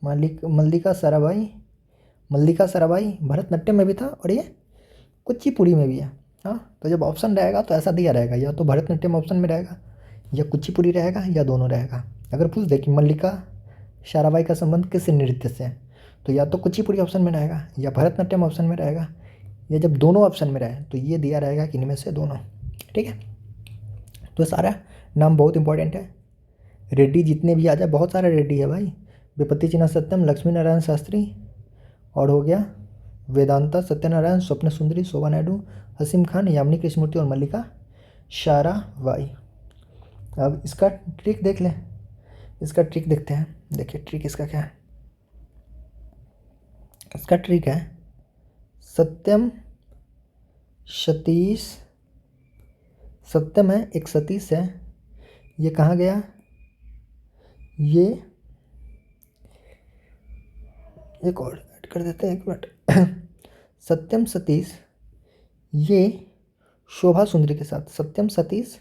मल्लिका साराभाई भरतनाट्यम में भी था और ये कुचिपुड़ी में भी है। हाँ, तो जब ऑप्शन रहेगा तो ऐसा दिया रहेगा, या तो भरतनाट्यम ऑप्शन में रहेगा या कुचिपुड़ी रहेगा या दोनों रहेगा। अगर पूछ दे कि मल्लिका साराभाई का संबंध किस नृत्य से है, तो या तो कुचिपुड़ी ऑप्शन में रहेगा या भरतनाट्यम ऑप्शन में रहेगा, या जब दोनों ऑप्शन में रहे तो ये दिया रहेगा कि इनमें से दोनों। ठीक है, तो सारा नाम बहुत इंपॉर्टेंट है। रेड्डी जितने भी आ जाए, बहुत सारे रेड्डी है भाई। बेपत्ती चिन्ना सत्यम, लक्ष्मी नारायण शास्त्री, और हो गया वेदांता सत्यनारायण, स्वप्न सुंदरी, शोभा नायडू, हसीम खान, यामिनी कृष्णमूर्ति और मल्लिका साराभाई। अब इसका ट्रिक देख लें, इसका ट्रिक देखते हैं। देखिए ट्रिक इसका क्या है। इसका ट्रिक है सत्यम सतीश, सत्यम है एक सतीश है, ये कहाँ गया, ये एक और ऐड कर देते हैं, एक मिनट। सत्यम सतीश ये शोभा सुंदरी के साथ, सत्यम सतीश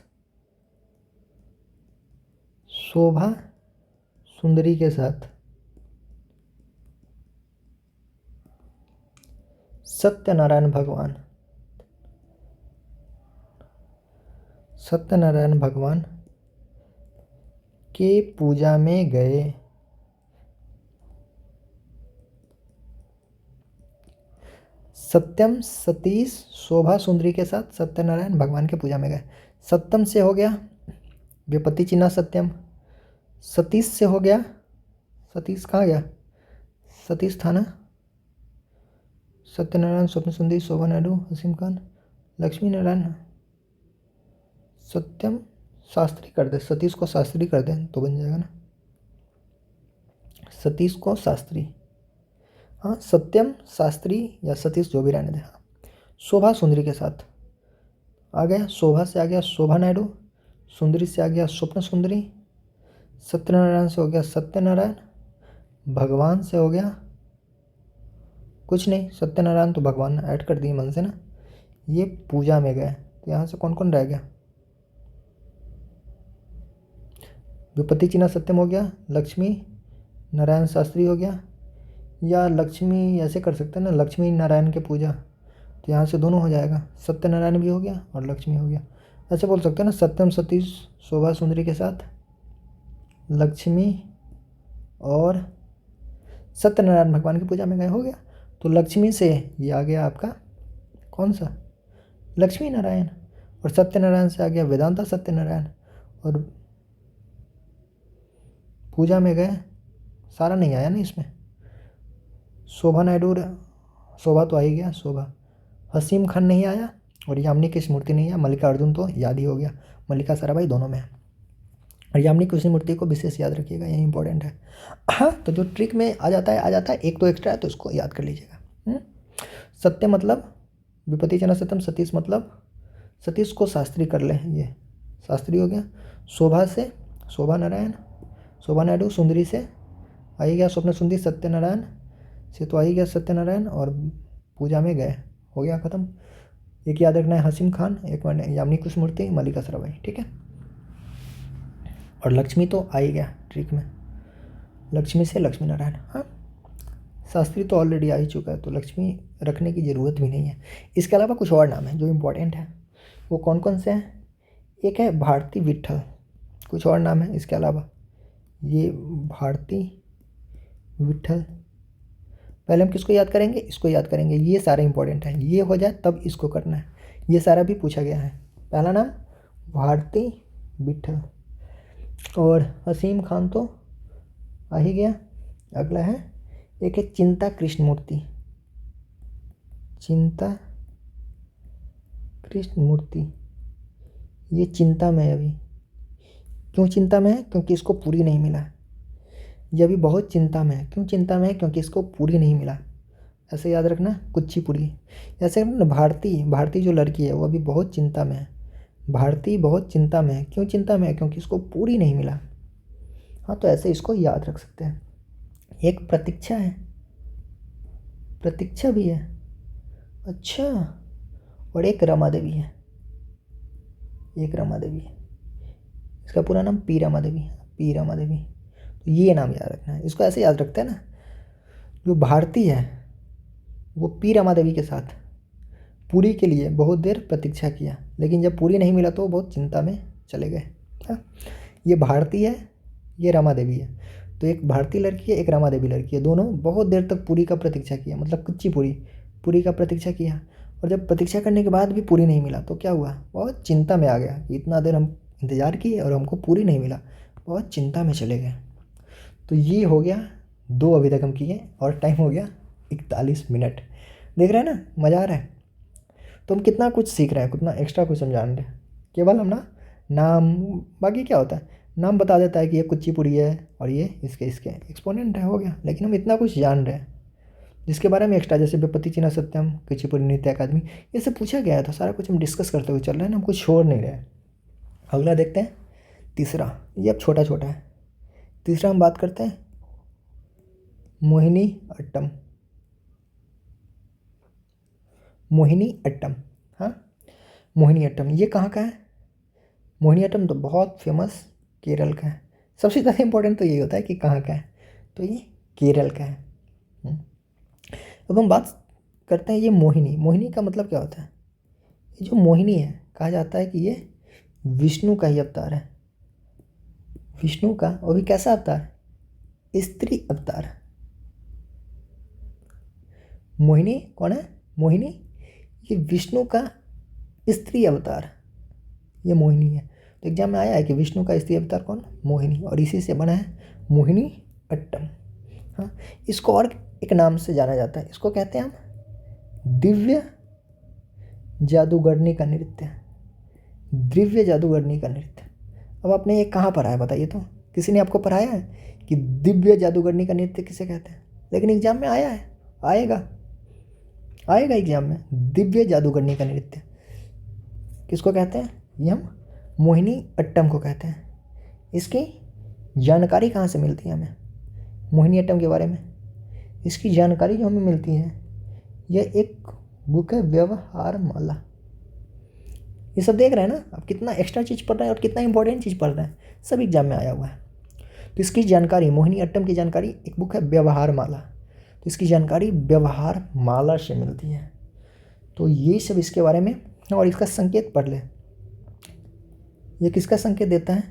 शोभा सुंदरी के साथ सत्यनारायण भगवान, सत्यनारायण भगवान के पूजा में गए। सत्यम सतीश शोभा सुंदरी के साथ सत्यनारायण भगवान के पूजा में गए। सत्यम से हो गया बेपत्ती चिन्ना सत्यम, सतीश से हो गया, सतीश कहाँ गया, सतीश था ना, सत्यनारायण, स्वप्न सुंदरी, शोभा नायडू, हसीम खान, लक्ष्मी नारायण, सत्यम शास्त्री कर दे, सतीश को शास्त्री कर दे तो बन जाएगा ना, सतीश को शास्त्री। हाँ, सत्यम शास्त्री या सतीश जो भी रहने दे। हाँ, शोभा सुंदरी के साथ आ गया, शोभा से आ गया शोभा नायडू, सुंदरी से आ गया स्वप्न सुंदरी, सत्यनारायण से हो गया सत्यनारायण, भगवान से हो गया कुछ नहीं, सत्यनारायण तो भगवान ऐड कर दिए मन से ना, ये पूजा में गए। तो यहाँ से कौन कौन रह गया, विपत्ति चिन्ह सत्यम हो गया, लक्ष्मी नारायण शास्त्री हो गया, या लक्ष्मी ऐसे कर सकते हैं ना, लक्ष्मी नारायण के पूजा, तो यहाँ से दोनों हो जाएगा, सत्यनारायण भी हो गया और लक्ष्मी हो गया। ऐसे बोल सकते हैं ना, सत्यम सतीश शोभा सुंदरी के साथ लक्ष्मी और सत्यनारायण भगवान की पूजा में गए, हो गया। तो लक्ष्मी से ये आ गया आपका कौन सा, लक्ष्मी नारायण, और सत्यनारायण से आ गया वेदांता सत्यनारायण, और पूजा में गए, सारा नहीं आया ना इसमें, शोभा नायडू, शोभा तो आ ही गया, शोभा, हसीम खान नहीं आया, और यामिनी कृष्णमूर्ति नहीं आया, मल्लिका अर्जुन तो याद ही हो गया, मल्लिका साराभाई दोनों में है। और यामिनी कृष्णमूर्ति को विशेष याद रखिएगा, ये इंपॉर्टेंट है। हाँ, तो जो ट्रिक में आ जाता है, एक तो एक्स्ट्रा है तो इसको याद कर लीजिएगा। सत्य मतलब विपत्ति चिन्ह सत्यम, सतीश मतलब सतीश को शास्त्री कर ले, ये शास्त्री हो गया। शोभा से शोभा नारायण, शोभा नायडू, सुंदरी से आ ही गया स्वप्न सुंदरी, सत्यनारायण से तो आ ही गया सत्यनारायण, और पूजा में गए, हो गया ख़त्म। एक याद रखना है हसीम खान, एक यामिनी कृष्णमूर्ति, मल्लिका साराभाई, ठीक है। और लक्ष्मी तो आ ही गया ट्रिक में, लक्ष्मी से लक्ष्मी नारायण। हाँ, शास्त्री तो ऑलरेडी आ ही चुका है, तो लक्ष्मी रखने की ज़रूरत भी नहीं है। इसके अलावा कुछ और नाम है जो इम्पोर्टेंट है, वो कौन कौन से हैं। एक है भारती विट्ठल, कुछ और नाम है इसके अलावा? ये भारती विठल। पहले हम किसको याद करेंगे? इसको याद करेंगे। ये सारा इंपॉर्टेंट है, ये हो जाए तब इसको करना है। ये सारा भी पूछा गया है। पहला नाम भारती विठल, और हसीम खान तो आ ही गया। अगला है, एक है चिंता कृष्णमूर्ति। चिंता कृष्णमूर्ति, ये चिंता में है अभी। क्यों चिंता में है? क्योंकि इसको पूरी नहीं मिला। ये अभी बहुत चिंता में है। क्यों चिंता में है? क्योंकि इसको पूरी नहीं मिला। ऐसे याद रखना, कुचिपुड़ी। ऐसे ना, भारती जो लड़की है वो अभी बहुत चिंता में है। भारती बहुत चिंता में है। क्यों चिंता में है? क्योंकि इसको पूरी नहीं मिला। हाँ, तो ऐसे इसको याद रख सकते हैं। एक प्रतीक्षा है, प्रतीक्षा भी है। अच्छा, और एक रमा देवी है। एक रमा देवी है, इसका पूरा नाम पी रमा देवी है। पी रमा देवी, तो ये नाम याद रखना है। इसको ऐसे याद रखते हैं ना, जो भारती है वो पी रमा देवी के साथ पूरी के लिए बहुत देर प्रतीक्षा किया, लेकिन जब पूरी नहीं मिला तो वो बहुत चिंता में चले गए। हाँ, ये भारती है, ये रमा देवी है। तो एक भारतीय लड़की है, एक रमा देवी लड़की है। दोनों बहुत देर तक पूरी का प्रतीक्षा किया, मतलब कुचिपुड़ी पूरी का प्रतीक्षा किया। और जब प्रतीक्षा करने के बाद भी पूरी नहीं मिला तो क्या हुआ? बहुत चिंता में आ गया कि इतना देर हम इंतज़ार किए और हमको पूरी नहीं मिला। बहुत चिंता में चले गए। तो ये हो गया 2 अभी तक हम किए, और टाइम हो गया 41 मिनट। देख रहे हैं ना, मज़ा आ रहा है। तो हम कितना कुछ सीख रहे हैं, कितना एक्स्ट्रा कुछ हम जान रहे हैं। केवल हम ना नाम, बाकी क्या होता है, नाम बता देता है कि ये कुचिपुड़ी है और ये इसके एक्सपोनेंट है, हो गया। लेकिन हम इतना कुछ जान रहे हैं जिसके बारे में एक्स्ट्रा, जैसे विपत्ति चिन्ह सत्यम, कुचिपुड़ी नृत्य अकादमी, ये सब पूछा गया है। तो सारा कुछ हम डिस्कस करते हुए चल रहे हैं ना, हम कुछ छोड़ नहीं रहे। अगला देखते हैं, तीसरा। ये अब छोटा छोटा है। तीसरा हम बात करते हैं मोहिनी अट्टम। मोहिनी अट्टम, हाँ, मोहिनी अट्टम ये कहाँ का है? मोहिनी अट्टम तो बहुत फेमस केरल का है। सबसे ज़्यादा इम्पोर्टेंट तो यही होता है कि कहाँ का है, तो ये केरल का है। अब हम बात करते हैं ये मोहिनी। मोहिनी का मतलब क्या होता है? ये जो मोहिनी है, कहा जाता है कि ये विष्णु का ही अवतार है। विष्णु का, और भी कैसा अवतार? स्त्री अवतार। मोहिनी कौन है? मोहिनी ये विष्णु का स्त्री अवतार, ये मोहिनी है। तो एग्जाम में आया है कि विष्णु का स्त्री अवतार कौन? मोहिनी, और इसी से बना है मोहिनी अट्टम। हाँ, इसको और एक नाम से जाना जाता है। इसको कहते हैं हम दिव्य जादूगरनी का नृत्य। दिव्य जादूगरनी का नृत्य। अब आपने ये कहाँ पढ़ा है बताइए तो? किसी ने आपको पढ़ाया है कि दिव्य जादूगरनी का नृत्य किसे कहते हैं? लेकिन एग्जाम में आया है, आएगा एग्जाम में, दिव्य जादूगरनी का नृत्य किसको कहते हैं? ये हम मोहिनी अट्टम को कहते हैं। इसकी जानकारी कहाँ से मिलती है हमें मोहिनी अट्टम के बारे में? इसकी जानकारी जो हमें मिलती है, यह एक बुक है, व्यवहार माला। ये सब देख रहे हैं ना आप, कितना एक्स्ट्रा चीज़ पढ़ रहे हैं और कितना इंपॉर्टेंट चीज़ पढ़ रहे हैं, सब एग्जाम में आया हुआ है। तो इसकी जानकारी, मोहिनी अट्टम की जानकारी, एक बुक है व्यवहार माला, तो इसकी जानकारी व्यवहार माला से मिलती है। तो ये सब इसके बारे में, और इसका संकेत पढ़ ले। ये किसका संकेत देता है?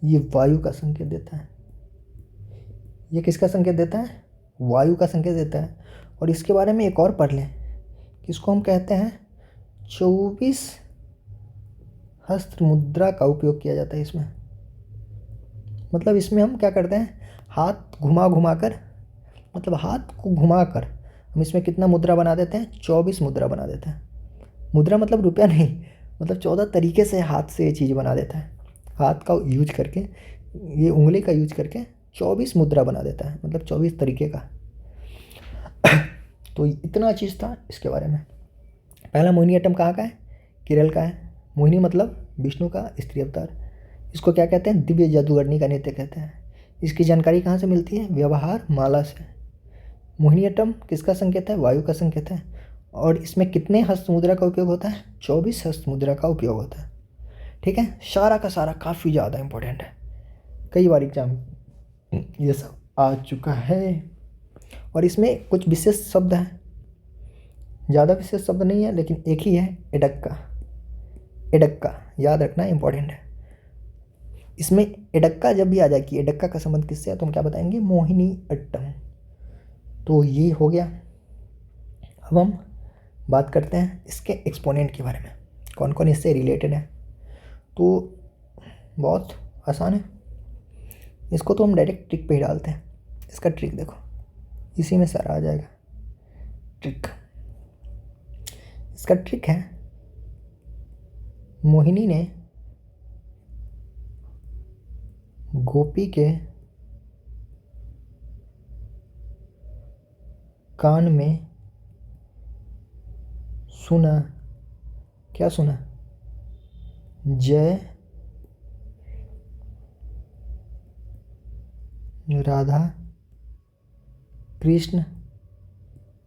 ये वायु का संकेत देता है। ये किसका संकेत देता है? वायु का संकेत देता है। और इसके बारे में एक और पढ़ लें, किसको हम कहते हैं 24 हस्त मुद्रा का उपयोग किया जाता है इसमें। मतलब इसमें हम क्या करते हैं, हाथ घुमा कर, मतलब हाथ को घुमा कर हम इसमें कितना मुद्रा बना देते हैं? 24 मुद्रा बना देते हैं। मुद्रा मतलब रुपया नहीं, मतलब 14 तरीके से हाथ से ये चीज़ बना देता है। हाथ का यूज करके, ये उंगली का यूज करके 24 मुद्रा बना देता है, मतलब 24 तरीके का। तो इतना चीज़ था इसके बारे में। पहला मोहिनी अट्टम कहाँ का है? केरल का है। मोहिनी मतलब विष्णु का स्त्री अवतार। इसको क्या कहते हैं? दिव्य जादूगरनी का नृत्य कहते हैं। इसकी जानकारी कहाँ से मिलती है? व्यवहार माला से। मोहिनी अट्टम किसका संकेत है? वायु का संकेत है। और इसमें कितने हस्त मुद्रा का उपयोग होता है? 24 हस्त मुद्रा का उपयोग होता है। ठीक है, सारा का सारा काफ़ी ज़्यादा इम्पोर्टेंट है, कई बार एग्जाम ये सब आ चुका है। और इसमें कुछ विशेष शब्द हैं, ज़्यादा विशेष शब्द नहीं है, लेकिन एक ही है, एडक्का। एडक्का याद रखना इम्पोर्टेंट है। इसमें एडक्का जब भी आ जाएगी, एडक्का का संबंध किससे है तो हम क्या बताएंगे, मोहिनी अट्टम। तो ये हो गया। अब हम बात करते हैं इसके एक्सपोनेंट के बारे में, कौन कौन इससे रिलेटेड है। तो बहुत आसान है, इसको तो हम डायरेक्ट ट्रिक पे ही डालते हैं। इसका ट्रिक देखो, इसी में सारा आ जाएगा ट्रिक। इसका ट्रिक है, मोहिनी ने गोपी के कान में सुना, क्या सुना, जय राधा कृष्ण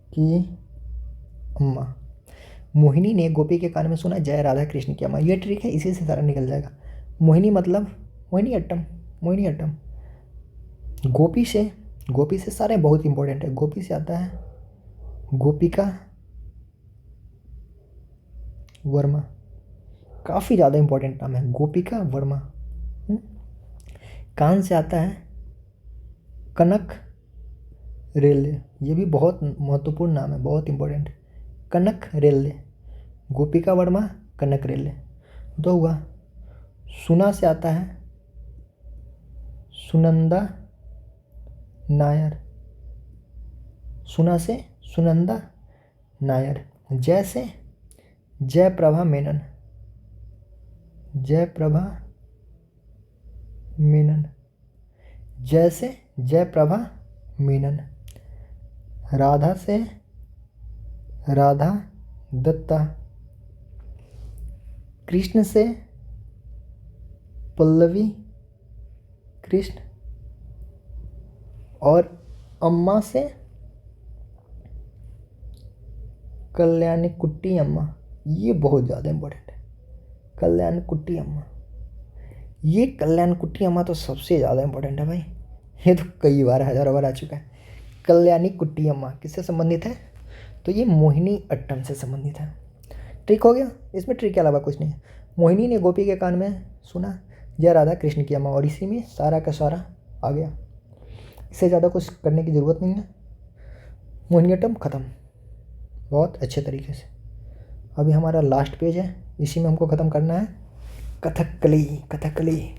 की अम्मा। मोहिनी ने गोपी के कान में सुना जय राधा कृष्ण की अम्मा। ये ट्रिक है, इसी से सारा निकल जाएगा। मोहिनी मतलब मोहिनी अट्टम, मोहिनी अट्टम। गोपी से सारे बहुत इंपॉर्टेंट है। गोपी से आता है गोपिका वर्मा, काफ़ी ज़्यादा इंपॉर्टेंट नाम है गोपिका वर्मा। कान से आता है कनक रेल्वे, ये भी बहुत महत्वपूर्ण नाम है, बहुत इंपॉर्टेंट। कनक रेल्वे, गोपिका वर्मा, कनक रेल्वे। दो हुआ। सुना से आता है सुनंदा नायर, सुना से सुनंदा नायर। जय से जयप्रभा मेनन, जयप्रभा मेनन। जय से जयप्रभा मेनन। राधा से राधा दत्ता। कृष्ण से पल्लवी कृष्ण। और अम्मा से कल्याणी कुट्टी अम्मा। ये बहुत ज़्यादा इम्पोर्टेंट है, कल्याण कुट्टी अम्मा। ये कल्याण कुट्टी अम्मा तो सबसे ज़्यादा इम्पोर्टेंट है भाई, ये तो कई बार हज़ारों बार आ चुका है। कल्याणी कुट्टी अम्मा किससे संबंधित है, तो ये मोहिनी अट्टम से संबंधित है। ट्रिक हो गया, इसमें ट्रिक के अलावा कुछ नहीं है। मोहिनी ने गोपी के कान में सुना जय राधा कृष्ण की अम्मा, और इसी में सारा का सारा आ गया। इससे ज़्यादा कुछ करने की ज़रूरत नहीं है। मोहिनी अट्टम ख़त्म बहुत अच्छे तरीके से। अभी हमारा लास्ट पेज है, इसी में हमको ख़त्म करना है कथकली। कथकली,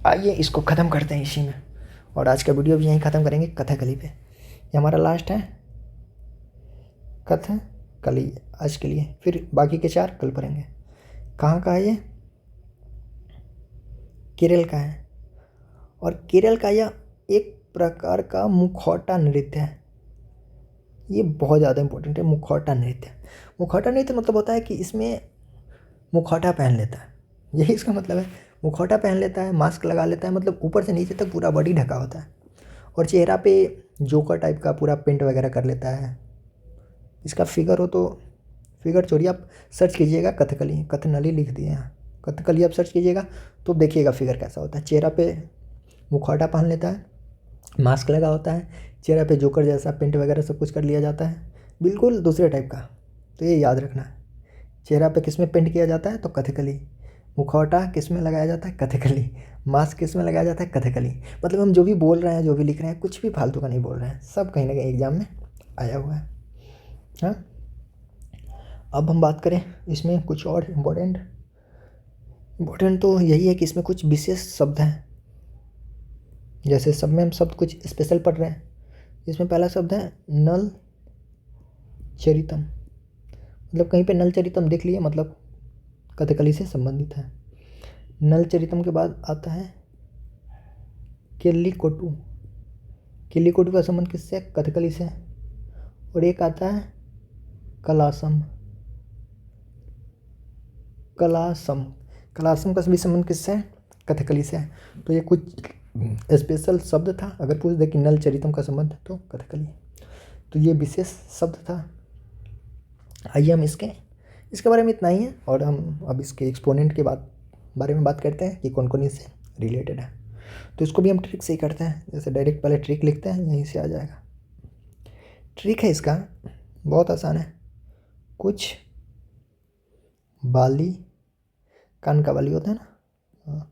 आइए इसको ख़त्म करते हैं इसी में, और आज का वीडियो भी यहीं ख़त्म करेंगे कथकली पे। ये हमारा लास्ट है कथकली आज के लिए, फिर बाकी के 4 कल पढ़ेंगे। कहाँ का है ये, केरल का है। और केरल का यह एक प्रकार का मुखौटा नृत्य है, ये बहुत ज़्यादा इंपॉर्टेंट है। मुखौटा नृत्य, मुखौटा नृत्य मतलब होता है कि इसमें मुखौटा पहन लेता है, यही इसका मतलब है। मुखौटा पहन लेता है, मास्क लगा लेता है, मतलब ऊपर से नीचे तक पूरा बॉडी ढका होता है, और चेहरा पे जोकर टाइप का पूरा पेंट वगैरह कर लेता है। इसका फिगर हो तो, फिगर छोड़िए, आप सर्च कीजिएगा कथकली, कथनली लिख दिए यहाँ, कथकली आप सर्च कीजिएगा तो देखिएगा फिगर कैसा होता है। चेहरा पे मुखौटा पहन लेता है, मास्क लगा होता है, चेहरा पे जोकर जैसा पेंट वगैरह सब कुछ कर लिया जाता है, बिल्कुल दूसरे टाइप का। तो ये याद रखना है, चेहरा पे किस में पेंट किया जाता है तो कथकली, मुखौटा किस में लगाया जाता है कथकली, मास्क किस में लगाया जाता है कथकली। मतलब हम जो भी बोल रहे हैं, जो भी लिख रहे हैं, कुछ भी फालतू का नहीं बोल रहे हैं, सब कहीं ना कहीं एग्जाम में आया हुआ है। हाँ, अब हम बात करें इसमें कुछ और इम्पोर्टेंट तो यही है कि इसमें कुछ विशेष शब्द हैं। जैसे सब में हम शब्द कुछ स्पेशल पढ़ रहे हैं। इसमें पहला शब्द है नल चरितम, मतलब कहीं पे नल चरितम देख लिए, मतलब कथकली से संबंधित है। नल चरितम के बाद आता है केल्लीकोटू, केल्लीकोटू का संबंध किससे, कथकली से। और एक आता है कलासम, कलासम, कलासम का भी संबंध किससे है, कथकली से है। तो ये कुछ स्पेशल शब्द था, अगर पूछ दे कि नल चरितम का संबंध तो कथकली, तो ये विशेष शब्द था। आइए हम इसके बारे में इतना ही है, और हम अब इसके एक्सपोनेंट के बारे में बात करते हैं कि कौन कौन इससे रिलेटेड है। तो इसको भी हम ट्रिक से ही करते हैं, जैसे डायरेक्ट पहले ट्रिक लिखते हैं, यहीं से आ जाएगा। ट्रिक है इसका बहुत आसान है। कुछ बाली, कान का बाली होता है ना,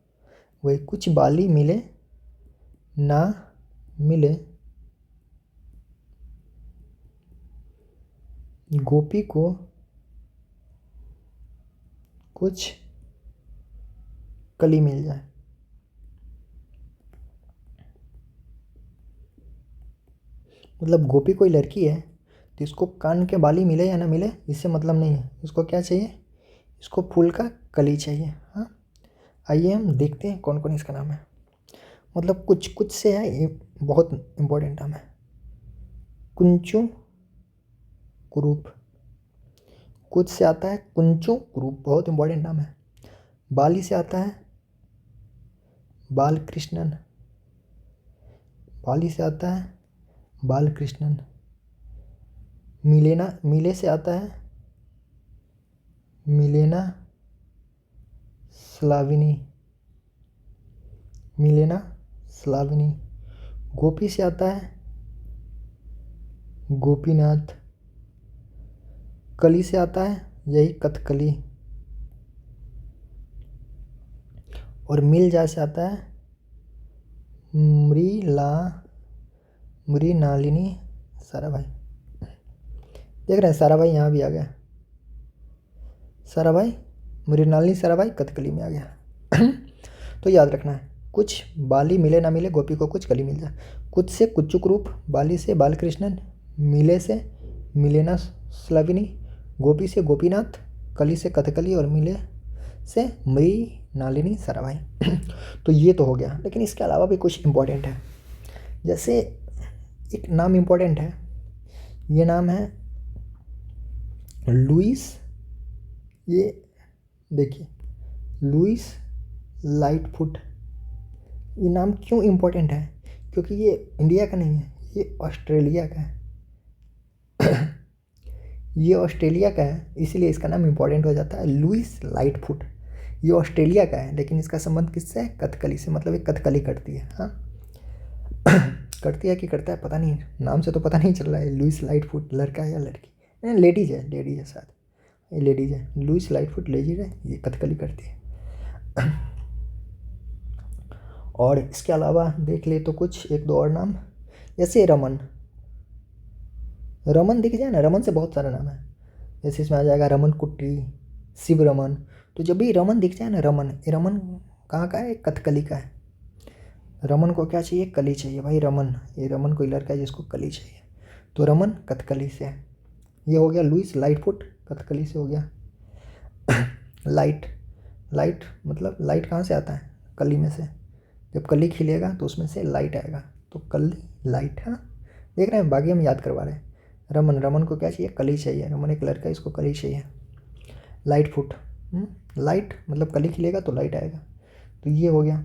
वही कुछ बाली मिले ना मिले गोपी को कुछ कली मिल जाए। मतलब गोपी कोई लड़की है तो इसको कान के बाली मिले या ना मिले इससे मतलब नहीं है, इसको क्या चाहिए, इसको फूल का कली चाहिए। हाँ, आइए हम देखते हैं कौन कौन इसका नाम है। मतलब कुछ कुछ से है, ये बहुत इम्पोर्टेंट नाम है। कुंचु कुरूप, कुछ से आता है कुंचु कुरूप, बहुत इम्पोर्टेंट नाम है। बाली से आता है बालकृष्णन, बाली से आता है बालकृष्णन। मिलेना, मिले से आता है मिलेना स्लाविनी, मिलेना स्लाविनी। गोपी से आता है गोपीनाथ। कली से आता है यही कथकली। और मिल जा से आता है मृणालिनी साराभाई। देख रहे हैं साराभाई यहाँ भी आ गया, साराभाई मृणालिनी साराभाई कथकली में आ गया। तो याद रखना है, कुछ बाली मिले ना मिले गोपी को कुछ कली मिल जाए। कुछ से कुच्चुक रूप, बाली से बालकृष्णन, मिले से मिलेना स्लाविनी, गोपी से गोपीनाथ, कली से कथकली और मिले से मृणालिनी साराभाई। तो ये तो हो गया, लेकिन इसके अलावा भी कुछ इम्पोर्टेंट है। जैसे एक नाम इम्पोर्टेंट है, ये नाम है लुइस। ये देखिए लुइस लाइटफुट। ये नाम क्यों इम्पोर्टेंट है, क्योंकि ये इंडिया का नहीं है, ये ऑस्ट्रेलिया का है। ये ऑस्ट्रेलिया का है, इसीलिए इसका नाम इम्पोर्टेंट हो जाता है लुइस लाइटफुट। ये ऑस्ट्रेलिया का है, लेकिन इसका संबंध किससे है, कथकली से। मतलब ये कथकली करती है। हाँ, करती है कि करता है पता नहीं, नाम से तो पता नहीं चल रहा है लुइस लाइटफुट लड़का है या लड़की। लेडीज है, लेडीज है शायद, ये लेडीज है। लुइस लाइटफुट लेडीज है, ये कथकली करती है। और इसके अलावा देख ले तो कुछ एक दो और नाम, जैसे रमन। रमन दिख जाए ना, रमन से बहुत सारा नाम है। जैसे इसमें आ जाएगा रमन कुट्टी, शिव रमन। तो जब भी रमन दिख जाए ना, रमन, ये रमन कहाँ का है, कथकली का है। रमन को क्या चाहिए, कली चाहिए भाई। रमन, ये रमन कोई लड़का है जिसको कली चाहिए, तो रमन कथकली से है। ये हो गया लुइस लाइटफुट, कथकली से हो गया। लाइट, लाइट मतलब लाइट कहाँ से आता है, कली में से। जब कली खिलेगा तो उसमें से लाइट आएगा, तो कली लाइट। हाँ, देख रहे हैं, बाकी हम याद करवा रहे हैं। रमन, रमन को क्या चाहिए, कली चाहिए। रमन एक लड़का है, इसको कली चाहिए। लाइटफुट, लाइट मतलब कली खिलेगा तो लाइट आएगा। तो ये हो गया।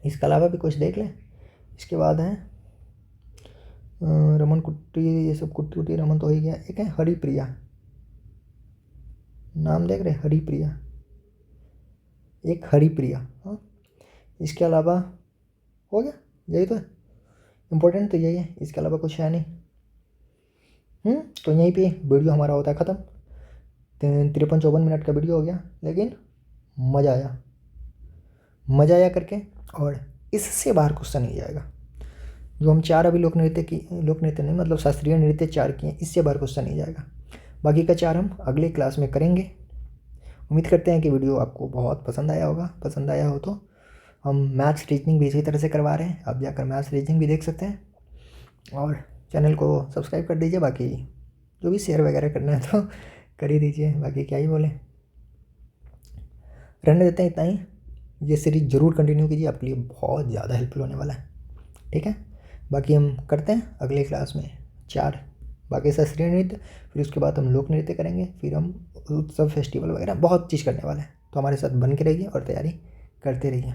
इसके अलावा भी कुछ देख लें। इसके बाद है रमन कुट्टी, ये सब कुट्टी उट्टी रमन तो हो ही गया। एक है हरिप्रिया, नाम देख रहे, हरिप्रिया, एक हरिप्रिया। हाँ, इसके अलावा हो गया, यही तो है इम्पोर्टेंट, तो यही है, इसके अलावा कुछ है नहीं। तो यहीं पे वीडियो हमारा होता है ख़त्म। 53-54 मिनट का वीडियो हो गया, लेकिन मज़ा आया, मज़ा आया करके। और इससे बाहर क्वेश्चन नहीं जाएगा। जो हम 4 अभी लोक नृत्य नहीं मतलब शास्त्रीय नृत्य 4 किए, इससे बाहर क्वेश्चन नहीं जाएगा। बाकी का 4 हम अगले क्लास में करेंगे। उम्मीद करते हैं कि वीडियो आपको बहुत पसंद आया होगा। पसंद आया हो तो हम मैथ्स रीजनिंग भी इसी तरह से करवा रहे हैं, आप जाकर मैथ्स रीजनिंग भी देख सकते हैं। और चैनल को सब्सक्राइब कर दीजिए। बाकी जो भी शेयर वगैरह करना है तो कर ही दीजिए, बाकी क्या ही बोले, रहने देते हैं इतना ही। ये सीरीज ज़रूर कंटिन्यू कीजिए, आपके लिए बहुत ज़्यादा हेल्पफुल होने वाला है। ठीक है, बाकी हम करते हैं अगले क्लास में 4 बाकी शास्त्रीय नृत्य, फिर उसके बाद हम लोक नृत्य करेंगे, फिर हम उत्सव फेस्टिवल वगैरह बहुत चीज़ करने वाले हैं। तो हमारे साथ बन के रहिए और तैयारी करते रहिए।